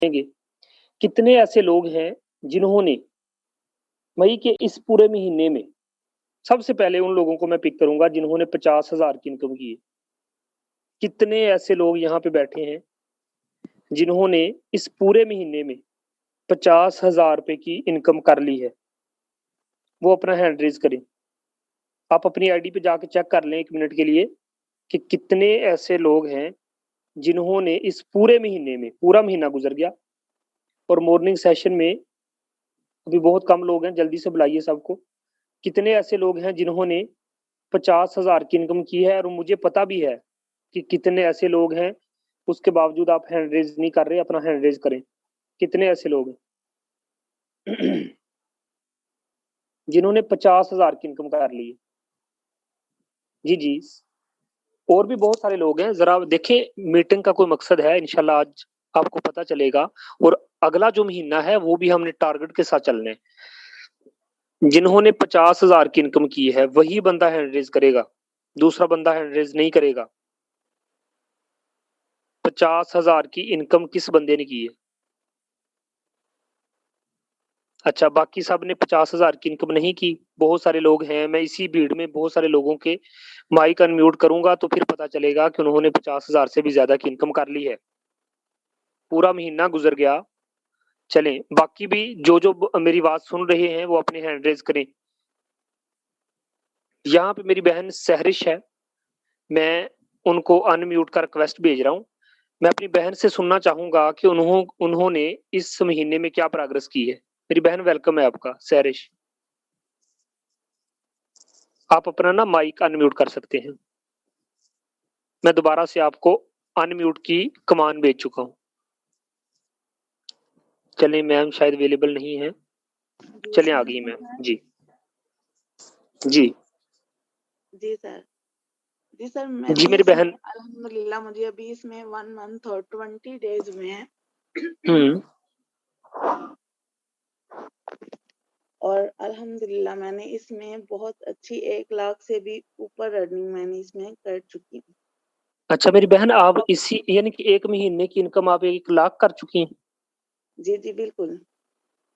देखेंगे, कितने ऐसे लोग हैं जिन्होंने मई के इस पूरे महीने में सबसे पहले उन लोगों को मैं पिक करूँगा जिन्होंने 50,000 की इनकम की है। कितने ऐसे लोग यहाँ पे बैठे हैं जिन्होंने इस पूरे महीने में 50,000 रुपए की इनकम कर ली है? वो अपना हैंड रेज़ करें। आप अपनी आईडी पे जाके चेक कर लें 1 मिनट के लिए कि कितने ऐसे लोग हैं जिन्होंने इस पूरे महीने में पूरा महीना गुज़र गया और मॉर्निंग सेशन में अभी बहुत कम लोग हैं, जल्दी से बुलाइए सबको। कितने ऐसे लोग हैं जिन्होंने 50,000 की इनकम की है और मुझे पता भी है कि कितने ऐसे लोग हैं, उसके बावजूद आप हैंड रेज़ नहीं कर रहे, अपना हैंड रेज़ करें। कितने ऐसे लोग हैं जिन्होंने 50,000 की इनकम कर ली है? जी, जी। और भी बहुत सारे लोग हैं, ज़रा देखें मीटिंग का कोई मकसद है, इंशाल्लाह आज आपको पता चलेगा और अगला जो महीना है, वो भी हमने टारगेट के साथ चलना है। जिन्होंने 50,000 की इनकम की है, वही बंदा हैंड रेज़ करेगा, दूसरा बंदा हैंड रेज़ नहीं करेगा। 50,000 की इनकम किस बंदे ने की है? अच्छा, बाकी सब ने 50,000 की इनकम नहीं की, बहुत सारे लोग हैं, मैं इसी भीड़ में बहुत सारे लोगों के माइक अनम्यूट करूँगा तो फिर पता चलेगा कि उन्होंने 50,000 से भी ज़्यादा की इनकम कर ली है। पूरा महीना गुज़र गया, चलें, बाकी भी जो मेरी बात सुन रहे हैं, वो अपने हैंड रेज़ करें। यहाँ पे मेरी बहन सहरिश है, मैं उनको अनम्यूट का रिक्वेस्ट भेज रहा हूँ। मैं अपनी बहन से सुनना चाहूँगा कि उन्होंने इस महीने में क्या प्रोग्रेस की है। मेरी बहन वेलकम है आपका, सहरिश। आप अपना ना माइक अनम्यूट कर सकते हैं। मैं दोबारा से आपको अनम्यूट की कमांड भेज चुका हूँ। चलिए मैम शायद अवेलेबल नहीं है। चलिए आ गई मैम। जी। जी। जी सर। जी सर, मैं जी भी मेरी इसमें बहन। अल्हम्दुलिल्लाह मुझे अभी इसमें 1 मंथ और 20 डेज़ हुए हैं। हुँ। और अल्हम्दुलिल्लाह मैंने इसमें बहुत अच्छी 1 लाख से भी ऊपर अर्निंग मैंने इसमें कर चुकी हूँ। अच्छा मेरी बहन आप इसी यानी कि 1 महीने की इनकम आप 1 लाख कर चुकी हैं? जी, जी, बिल्कुल।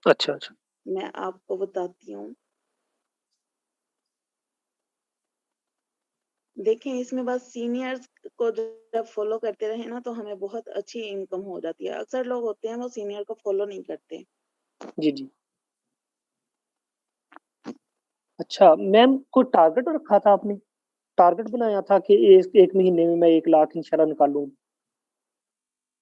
अच्छा, अच्छा। मैं आपको बताती हूँ। देखिए, इसमें बस सीनियर्स को जब फ़ॉलो करते रहें ना, तो हमें बहुत अच्छी इनकम हो जाती है। अक्सर लोग होते हैं, वो सीनियर को फ़ॉलो नहीं करते। जी, जी। अच्छा, मैम कोई टारगेट रखा था आपने? टारगेट बनाया था कि इस 1 महीने में मैं 1 लाख इंशाल्लाह निकालूँ?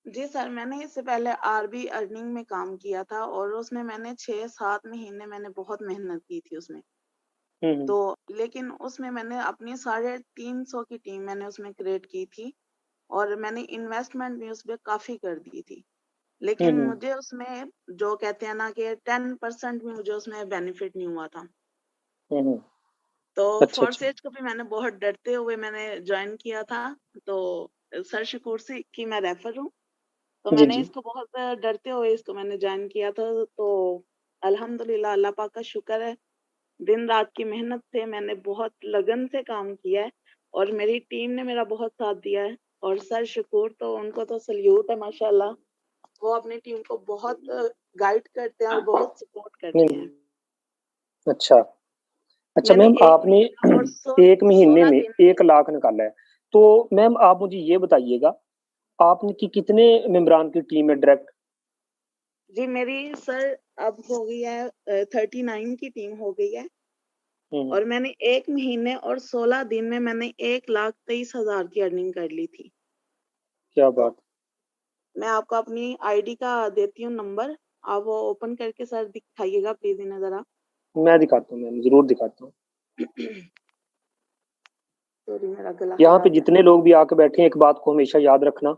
जी सर, मैंने इससे पहले आरबी अर्निंग में काम किया था और उसमें मैंने 6-7 महीने मैंने बहुत मेहनत की थी उसमें। हुँ, हुँ। तो लेकिन उसमें मैंने अपनी 350 की टीम मैंने उसमें क्रिएट की थी और मैंने इन्वेस्टमेंट भी उसमें काफ़ी कर दी थी। हुँ, लेकिन हुँ। मुझे उसमें जो कहते हैं ना कि 10% भी मुझे उसमें बेनिफिट नहीं हुआ था। हुँ, हुँ। तो अच्छा, अच्छा। फोर्सेज को भी मैंने बहुत डरते हुए मैंने जॉइन किया था। तो सर शकूर सी की मैं रेफर हूँ। तो जी, मैंने जी। इसको बहुत डरते हुए इसको मैंने जॉइन किया था। तो अल्हम्दुलिल्लाह अल्लाह पाक का शुक्र है, दिन-रात की मेहनत से मैंने बहुत लगन से काम किया है और मेरी टीम ने मेरा बहुत साथ दिया है और सर शकूर तो उनको तो सैल्यूट है माशाल्लाह। वो अपनी टीम को बहुत गाइड करते हैं और बहुत सपोर्ट नहीं, करते हैं। अच्छा। अच्छा मैंने मैम 1 आपने महीना और 1 महीने 16 में दिन 1 लाख निकाला है। तो मैम आप मुझे ये बताइएगा, आपने की कितने मेंबरान की टीम है डायरेक्ट? जी, मेरी सर अब हो गई है 39 की टीम हो गई है हुँ, हुँ। और मैंने 1 महीने और 16 दिन में मैंने 1,23,000 की अर्निंग कर ली थी। क्या तो बात! मैं आपको अपनी आईडी का देती हूँ नंबर, आप वो ओपन करके सर दिखाइएगा प्लीज़ इन्हें ज़रा। मैं दिखाता हूँ मैम, ज़रूर दिखाता हूँ। सॉरी मेरा गला यहाँ पे खराब है। जितने लोग भी आके बैठे हैं, एक बात को हमेशा याद रखना,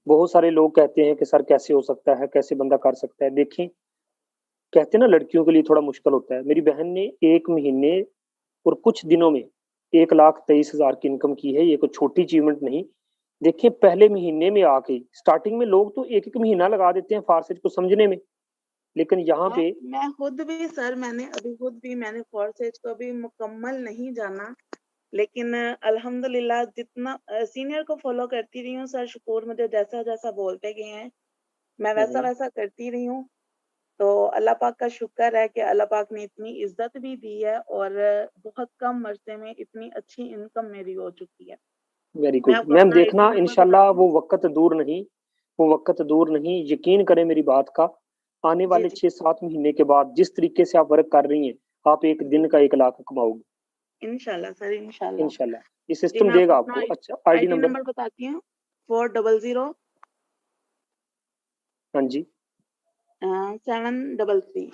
बहुत सारे लोग कहते हैं कि सर कैसे हो सकता है, कैसे बंदा कर सकता है? देखें, कहते हैं ना लड़कियों के लिए थोड़ा मुश्किल होता है। मेरी बहन ने 1 महीने और कुछ दिनों में 1,23,000 की इनकम की है, ये कोई छोटी अचीवमेंट नहीं। देखिए पहले महीने में आके स्टार्टिंग में लोग तो 1-1 महीना लगा देते हैं फ़ार्सेज को समझने में, लेकिन यहाँ पे मैं खुद भी सर मैंने कोर्सेज को भी मुकम्मल नहीं जाना, लेकिन अल्हम्दुलिल्लाह जितना सीनियर को फ़ॉलो करती रही हूँ, सर शुक्र मुझे जैसा-जैसा बोलते गए हैं, मैं वैसा करती रही हूँ। तो अल्लाह पाक का शुक्र है कि अल्लाह पाक ने इतनी इज़्ज़त भी दी है और बहुत कम अरसे में इतनी अच्छी इनकम मेरी हो चुकी है। वेरी मैं गुड आपको मैम, अपना आईडी देखना नंबर इंशाल्लाह बताती हूँ। वो वक़्त दूर नहीं, यकीन करें मेरी बात का। आने जी, वाले जी। 6-7 महीने के बाद जिस तरीके से आप वर्क कर रही हैं, आप एक जी। दिन का 1 लाख कमाओगी इंशाल्लाह सर, इंशाल्लाह। इंशाल्लाह। ये जी, सिस्टम मैं आपको देगा अपना आपको। अच्छा, आईडी आईडी नंबर? नंबर बताती हूँ 400 हाँ जी, 733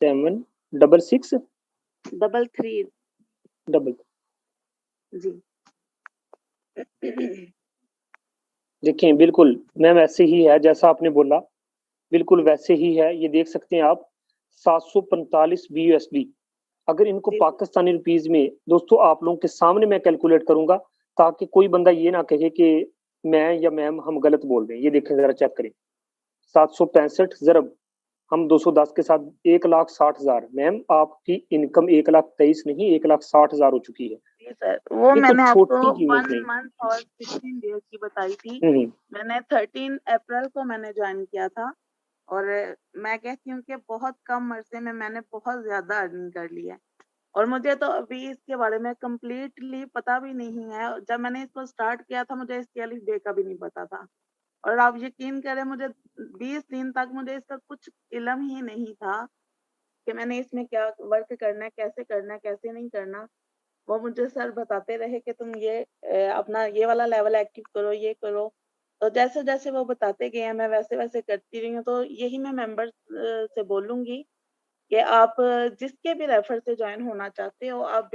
766 33 डबल। जी। देखें बिल्कुल मैम ऐसे ही है जैसा आपने बोला, बिल्कुल वैसे ही है। ये देख सकते हैं आप 745 BUSD। अगर इनको जी, जी। पाकिस्तानी रुपीस में दोस्तों आप लोगों के सामने मैं कैलकुलेट करूंगा, ताकि कोई बंदा ये ना कहे कि मैं या मैम हम गलत बोल रहे हैं। ये देखें जरा, चेक करें। 765 जरब हम 210 के साथ 1,60,000। मैम आपकी इनकम 1,23,000 नहीं, 1,60,000 हो चुकी है। जी सर, वो ये कोई मैंने आपको छोटी कीमत 1 नहीं। मंथ और 16 डेज़ की बताई थी। हम्म, मैंने 13 अप्रैल को मैंने जॉइन किया था और मैं कहती हूँ कि बहुत कम अरसे में मैंने बहुत ज़्यादा अर्निंग कर ली है। और मुझे तो अभी इसके बारे में कंप्लीटली पता भी नहीं है। जब मैंने इसको स्टार्ट किया था मुझे इसकी अलिफ बे का भी नहीं पता था। और आप यकीन करें मुझे 20 दिन तक मुझे इसका कुछ इल्म ही नहीं था कि मैंने इसमें क्या वर्क करना है, कैसे नहीं करना। वो मुझे सर बताते रहे कि तुम ये अपना ये वाला लेवल एक्टिव करो, ये करो। तो जैसे-जैसे वो बताते गए हैं मैं वैसे-वैसे करती रही हूँ। तो यही मैं मेंबर्स से बोलूँगी कि आप जिसके भी रेफर से जॉइन होना चाहते हो, आप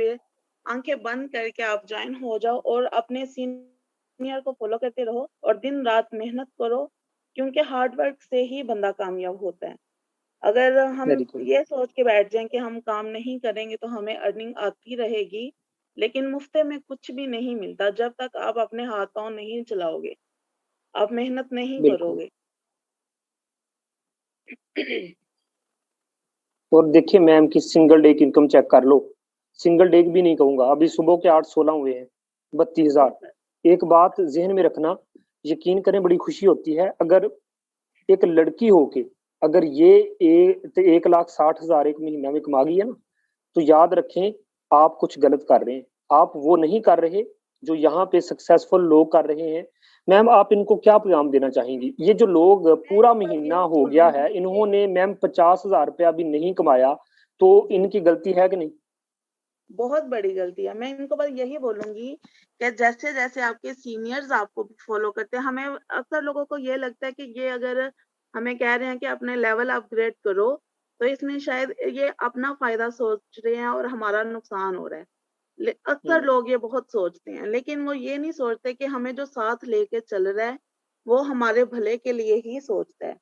आँखें बंद करके आप जॉइन हो जाओ और अपने सीनियर को फॉलो करते रहो और दिन-रात मेहनत करो, क्योंकि हार्ड वर्क से ही बंदा कामयाब होता है। अगर हम वेरी गुड। ये सोच के बैठ जाएँ कि हम काम नहीं करेंगे तो हमें अर्निंग आती रहेगी, लेकिन मुफ्त में कुछ भी नहीं मिलता जब तक आप अपने हाथ-पाँव नहीं चलाओगे, आप मेहनत नहीं बिल्कुल। करोगे। और देखिए मैम की सिंगल डे की इनकम चेक कर लो। सिंगल डे की भी नहीं कहूंगा, अभी सुबह के 8-16 हुए हैं, बत्तीस जी हजार सर। एक बात जहन में रखना, यकीन करें बड़ी खुशी होती है अगर एक लड़की होके अगर ये 1,60,000 एक महीना में कमा गई है ना, तो याद रखें आप कुछ गलत कर रहे हैं। आप वो नहीं कर रहे जो यहाँ पे सक्सेसफुल लोग कर रहे हैं। मैम आप इनको क्या पैगाम देना चाहेंगी? ये जो लोग मैं पूरा इनको बस महीना यही हो गया बोलूँगी है, कि इन्होंने मैम 50,000 रुपया अभी नहीं कमाया, तो जी, इनकी गलती है कि नहीं? बहुत बड़ी गलती है। मैं इनको बस यही बोलूँगी कि जैसे-जैसे आपके सीनियर्स आपको फॉलो करते हैं, हमें अक्सर लोगों को ये लगता है कि ये अगर हमें कह रहे हैं कि अपने लेवल अपग्रेड करो, तो इसमें शायद ये अपना फ़ायदा सोच रहे हैं और हमारा नुकसान हो रहा है। अक्सर हम्म, लोग ये बहुत सोचते हैं, लेकिन वो ये नहीं सोचते कि हमें जो साथ लेके चल रहा है, वो हमारे भले के लिए ही सोचता है।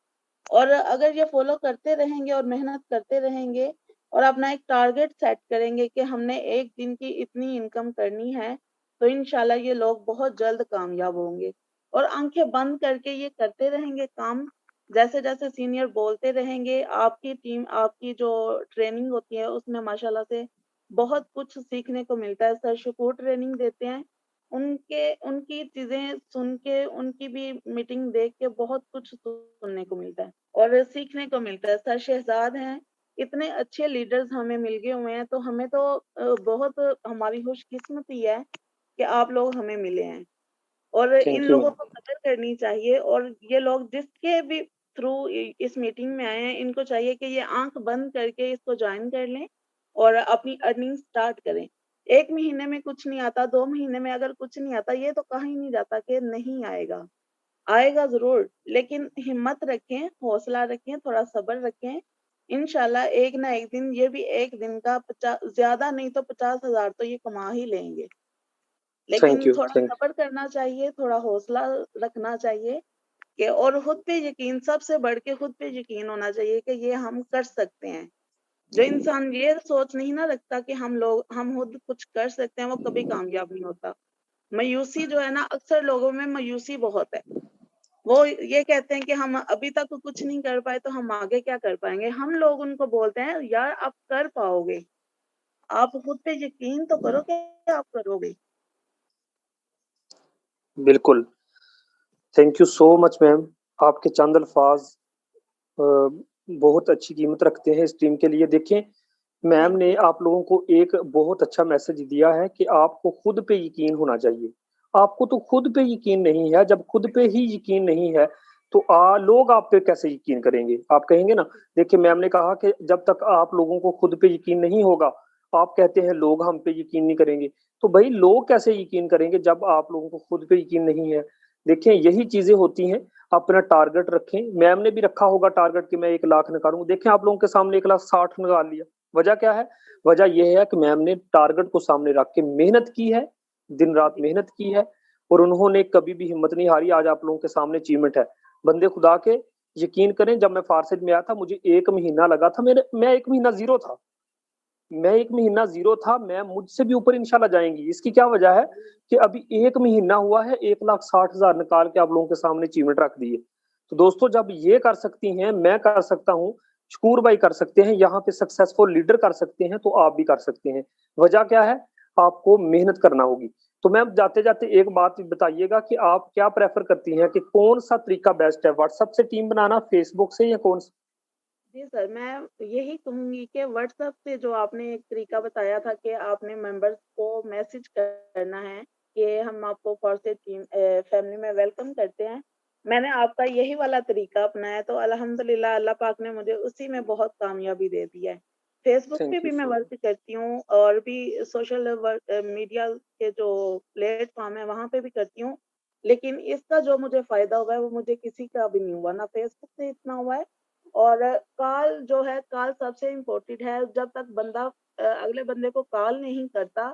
और अगर ये फ़ॉलो करते रहेंगे और मेहनत करते रहेंगे और अपना एक टारगेट सेट करेंगे कि हमने 1 दिन की इतनी इनकम करनी है, तो इंशाल्लाह ये लोग बहुत जल्द कामयाब होंगे। और आँखें बंद करके ये करते रहेंगे काम, जैसे-जैसे सीनियर बोलते रहेंगे, आपकी टीम आपकी जो ट्रेनिंग होती है, उसमें माशाल्लाह से बहुत कुछ सीखने को मिलता है। सर शुकूर ट्रेनिंग देते हैं, उनकी चीज़ें सुन के, उनकी भी मीटिंग देख के बहुत कुछ सुनने को मिलता है और सीखने को मिलता है। सर शहजाद हैं, इतने अच्छे लीडर्स हमें मिल गए हुए हैं, तो हमें तो बहुत हमारी खुशकिस्मती है कि आप लोग हमें मिले हैं और इन थैंक यू लोगों मैम। को कदर करनी चाहिए। और ये लोग जिसके भी थ्रू इस मीटिंग में आए हैं, इनको चाहिए कि ये आँख बंद करके इसको जॉइन कर लें और अपनी अर्निंग स्टार्ट करें। 1 महीने में कुछ नहीं आता, 2 महीने में अगर कुछ नहीं आता, ये तो कहा ही नहीं जाता कि नहीं आएगा। आएगा ज़रूर, लेकिन हिम्मत रखें, हौसला रखें, थोड़ा सब्र रखें। इंशाल्लाह एक ना एक दिन ये भी 1 दिन का ज़्यादा नहीं तो 50,000 तो ये कमा ही लेंगे। थैंक लेकिन यू, थोड़ा थैंक सब्र करना चाहिए, थोड़ा हौसला रखना चाहिए कि और खुद पे यकीन, सबसे बढ़ के खुद पे यकीन होना चाहिए कि ये हम कर सकते हैं। जो इंसान ये सोच नहीं ना रखता कि हम खुद कुछ कर सकते हैं, वो कभी कामयाब नहीं होता। मायूसी जो है ना, अक्सर लोगों में मायूसी बहुत है। वो ये कहते हैं कि हम अभी तक कुछ नहीं कर पाए तो हम आगे क्या कर पाएँगे? हम लोग उनको बोलते हैं यार आप कर पाओगे। आप खुद पे यकीन तो करो कि आप करोगे। बिल्कुल। Thank you so much ma'am. आपके चंद अल्फाज बहुत अच्छी कीमत रखते हैं इस टीम के लिए। देखें, मैम थैंक ने यू। आप लोगों को एक बहुत अच्छा मैसेज दिया है कि आपको खुद पे यकीन होना चाहिए। आपको तो खुद पे यकीन नहीं है, जब खुद पे ही यकीन नहीं है तो लोग आप पे कैसे यकीन करेंगे? आप कहेंगे ना। देखिए, मैम ने कहा कि जब तक आप लोगों को खुद पे यकीन नहीं होगा, आप कहते हैं लोग हम पे यकीन नहीं करेंगे। तो भाई लोग कैसे यकीन करेंगे जब आप लोगों को खुद पे यकीन नहीं है? देखिए, यही चीजें होती हैं। अपना टारगेट रखें। मैम ने भी रखा होगा टारगेट कि मैं 1 लाख निकालूंगा। देखें, आप लोगों के सामने 1,60,000 निकाल लिया। वजह क्या है? वजह यह है कि मैम ने टारगेट को सामने रख के मेहनत की है, दिन रात जी। मेहनत की है, और उन्होंने कभी भी हिम्मत नहीं हारी। आज आप लोगों के सामने अचीवमेंट है। बंदे खुदा के, यकीन करें, जब मैं फारसेज में आया था मुझे 1 महीना लगा था। मेरे मैं 1 महीना जीरो था। मैं 1 महीना जीरो था। मैं मुझसे भी ऊपर इंशाल्लाह जाएंगी। इसकी क्या वजह है कि अभी 1 महीना हुआ है, 1,60,000 निकाल के आप लोगों के सामने अचीवमेंट रख दिए। तो दोस्तों, जब ये कर सकती हैं, मैं कर सकता हूँ, शकूर भाई कर सकते हैं, यहाँ पे सक्सेसफुल लीडर कर सकते हैं, तो आप भी कर सकते हैं। वजह क्या है? आपको मेहनत करना होगी। तो मैम, जाते जाते एक बात बताइएगा कि आप क्या प्रेफर करती हैं कि कौन सा तरीका बेस्ट है, व्हाट्सएप से टीम बनाना, फेसबुक से, या कौन सा? जी सर, मैं यही कहूँगी कि व्हाट्सएप से जो आपने एक तरीका बताया था कि आपने मेंबर्स को मैसेज करना है कि हम आपको फॉर टीम फैमिली में वेलकम करते हैं। मैंने आपका यही वाला तरीका अपनाया, तो अल्हम्दुलिल्लाह अल्लाह पाक ने मुझे उसी में बहुत कामयाबी दे दी है। फेसबुक पे थैंक यू भी मैं सो वर्क करती हूँ और भी सोशल मीडिया के जो प्लेटफ़ॉर्म है वहाँ पे भी करती हूँ। लेकिन इसका जो मुझे फ़ायदा हुआ है वो मुझे किसी का भी नहीं हुआ, ना फेसबुक से इतना हुआ है। और कॉल जो है, कॉल सबसे इम्पोर्टेंट है। जब तक बंदा अगले बंदे को कॉल नहीं करता,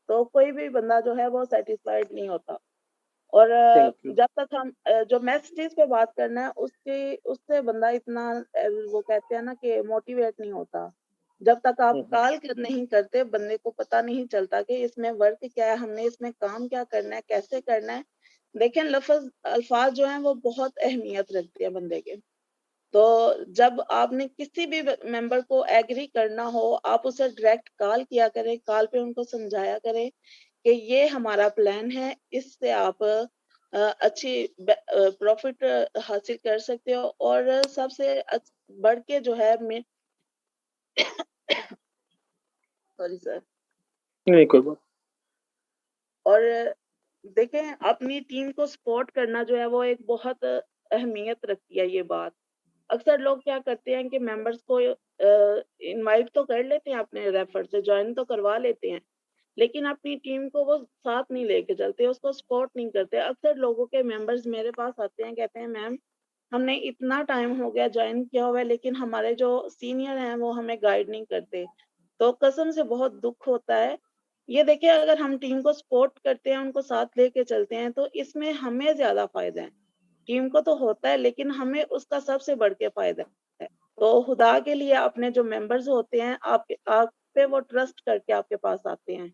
तो कोई भी बंदा जो है वो सैटिस्फाइड नहीं होता। और थैंक यू। जब तक हम जो मैसेजेस पे बात करना है उसके उससे बंदा इतना वो कहते हैं ना कि मोटिवेट नहीं होता। जब तक आप कॉल नहीं करते, बंदे को पता नहीं चलता कि इसमें वर्क क्या है, हमने इसमें काम क्या करना है, कैसे करना है। देखिए, लफ्ज़ अल्फाज जो हैं वो बहुत अहमियत रखते हैं बंदे के। तो जब आपने किसी भी मेंबर को एग्री करना हो, आप उसे डायरेक्ट कॉल किया करें, कॉल पे उनको समझाया करें कि ये हमारा प्लान है, इससे आप अच्छी प्रॉफिट हासिल कर सकते हो। और सबसे बढ़ के जो है मैं सॉरी सर। नहीं, कोई बात। और देखें, अपनी टीम को सपोर्ट करना जो है वो एक बहुत अहमियत रखती है ये बात। अक्सर लोग क्या करते हैं कि मेंबर्स को इनवाइट तो कर लेते हैं, अपने रेफर से जॉइन तो करवा लेते हैं, लेकिन अपनी टीम को वो साथ नहीं लेके चलते, उसको सपोर्ट नहीं करते। अक्सर लोगों के मेंबर्स मेरे पास आते हैं, कहते हैं मैम, हमने इतना टाइम हो गया जॉइन किया हुआ है, लेकिन हमारे जो सीनियर हैं वो हमें गाइड नहीं करते। तो कसम से बहुत दुख होता है। ये देखिए, अगर हम टीम को सपोर्ट करते हैं, उनको साथ लेके चलते हैं, तो इसमें हमें ज़्यादा फ़ायदा है। टीम को तो होता है, लेकिन हमें उसका सबसे बढ़ के फ़ायदा है। तो खुदा के लिए अपने जो मेंबर्स होते हैं, आपके आप पे वो ट्रस्ट करके आपके पास आते हैं।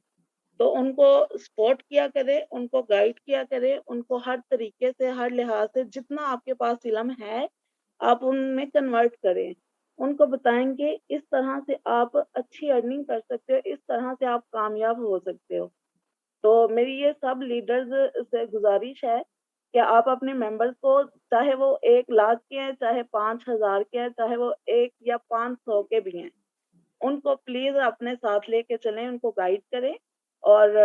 तो उनको सपोर्ट किया करें, उनको गाइड किया करें, उनको हर तरीके से, हर लिहाज से जितना आपके पास इल्म है, आप उनमें कन्वर्ट करें। उनको बताएँ कि इस तरह से आप अच्छी अर्निंग कर सकते हो, इस तरह से आप कामयाब हो सकते हो। तो मेरी ये सब लीडर्स से गुज़ारिश है कि आप अपने मेंबर्स को, चाहे वो 1 लाख के हैं, चाहे 5,000 के हैं, चाहे वो 1 या 500 के भी हैं, उनको प्लीज़ अपने साथ लेके चलें, उनको गाइड करें और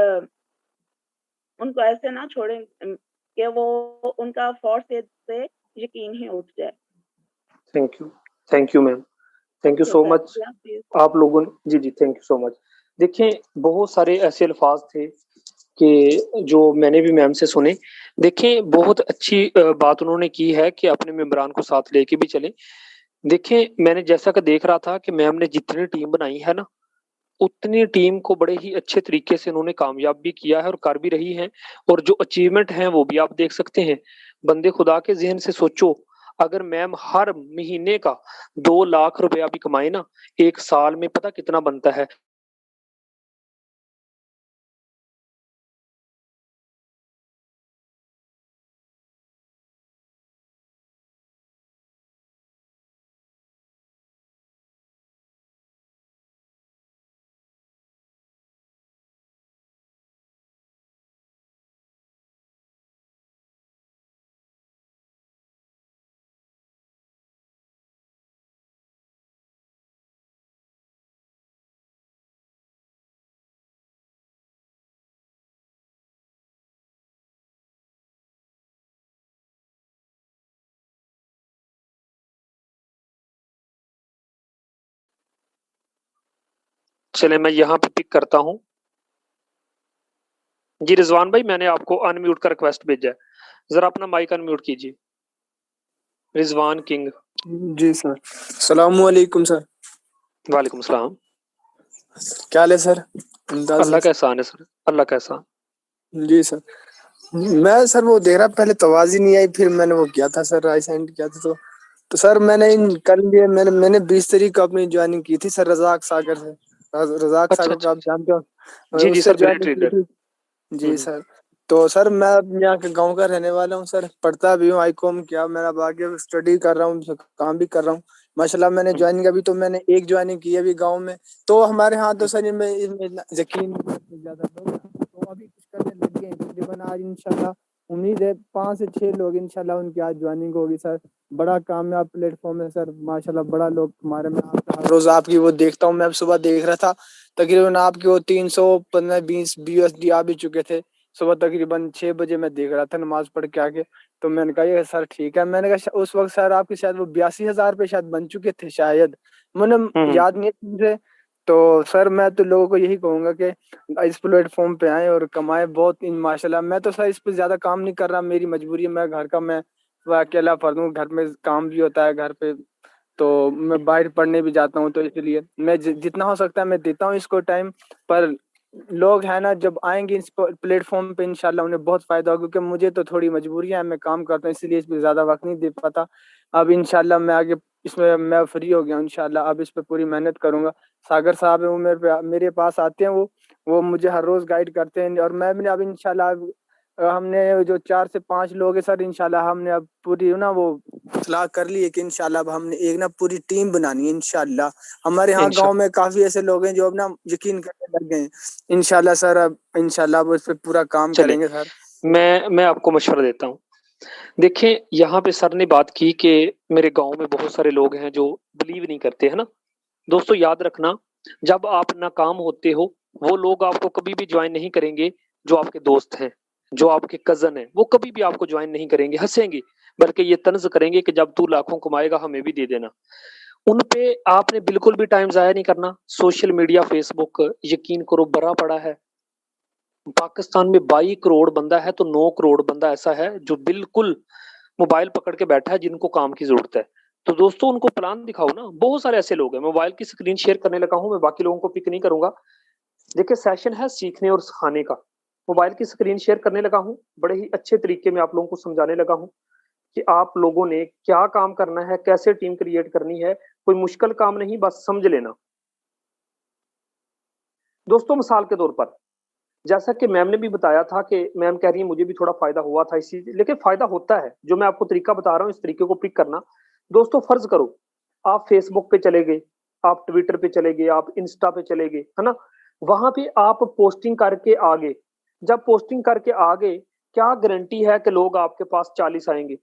उनको ऐसे ना छोड़ें कि वो उनका फ़ौर से यकीन ही उठ जाए। Thank you. Thank you ma'am. Thank you so शुक्रिया, मच। अल्लाह हाफ़िज़। आप लोगों ने, जी जी, थैंक यू सो मच। देखिए, बहुत सारे ऐसे अल्फाज थे कि जो मैंने भी मैम से सुने। देखें, बहुत अच्छी बात उन्होंने की है कि अपने मेंबरान को साथ लेके भी चलें। देखें, मैंने जैसा कि देख रहा था कि मैम ने जितनी टीम बनाई है ना, उतनी टीम को बड़े ही अच्छे तरीके से उन्होंने कामयाब भी किया है और कर भी रही हैं। और जो अचीवमेंट हैं वो भी आप देख सकते हैं। बंदे खुदा के ज़हन से सोचो, अगर मैम हर महीने का 2 लाख रुपया भी कमाए ना, 1 साल में पता कितना बनता है? चले मैं यहाँ पे पिक करता हूँ। जी रिजवान भाई, मैंने आपको अनम्यूट का रिक्वेस्ट भेजा है, जरा अपना माइक अनम्यूट कीजिए। रिजवान किंग। जी सर। अस्सलामुअलैकुम सर। वालेकुम सलाम। क्या हाल है सर? मुमताज अल्लाह सर। का एहसान है सर, अल्लाह का एहसान। जी सर। मैं सर वो देख रहा, पहले तो आवाज ही नहीं आई, फिर मैंने वो किया था सर, राइट सेंड किया था। तो सर मैंने अच्छा इन अच्छा कल लिए मैंने 20 तारीख को अपनी ज्वाइनिंग की थी सर, रजाक सागर से। रजाक अच्छा सागर को अच्छा आप अच्छा। जानते हो, जी जी उससे सर, बिलेट ज्वाइनिंग की रीडर। थी। जी सर। तो सर मैं अब यहाँ के गांव का रहने वाला हूँ सर, पढ़ता भी हूँ, आईकॉम किया, मेरा आगे स्टडी कर रहा हूँ, काम भी कर रहा हूँ माशाल्लाह। मैंने ज्वाइनिंग अभी तो मैंने एक ज्वाइनिंग की है अभी गांव में। तो हमारे यहाँ तो सर इनमें इतना यकीन ज्यादा लोग, तो अभी कुछ करने लग गए हैं तकरीबन। आज इंशाल्लाह उम्मीद है 5 से 6 लोग इंशाल्लाह उनकी आज ज्वाइनिंग होगी सर। बड़ा कामयाब प्लेटफॉर्म है सर माशाल्लाह, बड़ा लोग तुम्हारे में हर रोज आपकी वो देखता हूँ, मैं अब सुबह देख रहा था तकरीबन आपके वो 315-20 BUSD आ भी चुके थे सुबह तकरीबन 6 बजे। मैं देख रहा था नमाज पढ़ के आके, तो मैंने कहा ये सर ठीक है। मैंने कहा उस वक्त सर आपके शायद वो 82,000 पे शायद बन चुके थे शायद, मैंने याद नहीं है मुझे। तो सर मैं तो लोगों को यही कहूंगा कि इस प्लेटफॉर्म पे आए और कमाए बहुत इन माशाल्लाह। मैं तो सर इस पे ज्यादा काम नहीं कर रहा, मेरी मजबूरी है, मैं घर का मैं अकेला फर्द हूँ, घर में काम भी होता है घर पे, तो मैं बाहर पढ़ने भी जाता हूँ, तो इसलिए मैं जितना हो सकता है मैं देता हूँ इसको टाइम। पर लोग है ना जब आएंगे इस प्लेटफॉर्म पे इंशाल्लाह उन्हें बहुत फायदा होगा, क्योंकि मुझे तो थोड़ी मजबूरियां है, मैं काम करता हूँ इसलिए इस पे ज्यादा वक्त नहीं दे पाता। अब इंशाल्लाह मैं आगे इसमें मैं फ्री हो गया हूँ इंशाल्लाह, अब इस पे पूरी मेहनत करूंगा। सागर साहब है वो मेरे पास आते हैं, वो मुझे हर रोज गाइड करते हैं, और मैं भी अब इंशाल्लाह हमने जो 4 से 5 लोग हैं सर इंशाल्लाह, हमने अब पूरी ना वो सलाह कर ली है कि इंशाल्लाह अब हमने एक ना पूरी टीम बनानी है इंशाल्लाह। हमारे यहाँ गांव में काफी ऐसे लोग हैं जो अब ना यकीन करने लग गए हैं इंशाल्लाह सर। अब इंशाल्लाह अब उस पर पूरा काम चलिए करेंगे सर। मैं आपको मशवरा देता हूँ। देखिए यहाँ पे सर ने बात की कि मेरे गांव में बहुत सारे लोग हैं जो बिलीव नहीं करते, है ना। दोस्तों याद रखना, जब आप नाकाम होते हो वो लोग आपको कभी भी ज्वाइन नहीं करेंगे। जो आपके दोस्त हैं, जो आपके कजन हैं, वो कभी भी आपको ज्वाइन नहीं करेंगे, हंसेंगे, बल्कि ये तंज करेंगे कि जब तू लाखों कमाएगा हमें भी दे देना। उन पे आपने बिल्कुल भी टाइम जाया नहीं करना। सोशल मीडिया, फेसबुक, यकीन करो भरा पड़ा है। पाकिस्तान में 22 करोड़ बंदा है तो 9 करोड़ बंदा ऐसा है जो बिल्कुल मोबाइल पकड़ के बैठा है, जिनको काम की जरूरत है। तो दोस्तों उनको प्लान दिखाओ ना। बहुत सारे ऐसे लोग हैं। मोबाइल की स्क्रीन शेयर करने लगा हूं, मैं बाकी लोगों को पिक नहीं करूंगा। देखिए सेशन है सीखने और सिखाने का। मोबाइल की स्क्रीन शेयर करने लगा हूं, बड़े ही अच्छे तरीके में आप लोगों को समझाने लगा हूं कि आप लोगों ने क्या काम करना है, कैसे टीम क्रिएट करनी है। कोई मुश्किल काम नहीं, बस समझ लेना। दोस्तों मिसाल के तौर पर, जैसा कि मैम ने भी बताया था कि मैम कह रही है मुझे भी थोड़ा फायदा हुआ था इसी, लेकिन फायदा होता है। जो मैं आपको तरीका बता रहा हूँ इस तरीके को पिक करना। दोस्तों फर्ज करो आप फेसबुक पे चले गए, आप ट्विटर पे चले गए, आप इंस्टा पे चले गए, है ना। वहां पे आप पोस्टिंग करके आ गए। जब पोस्टिंग करके आ गए, क्या गारंटी है कि लोग आपके पास 40 आएंगे?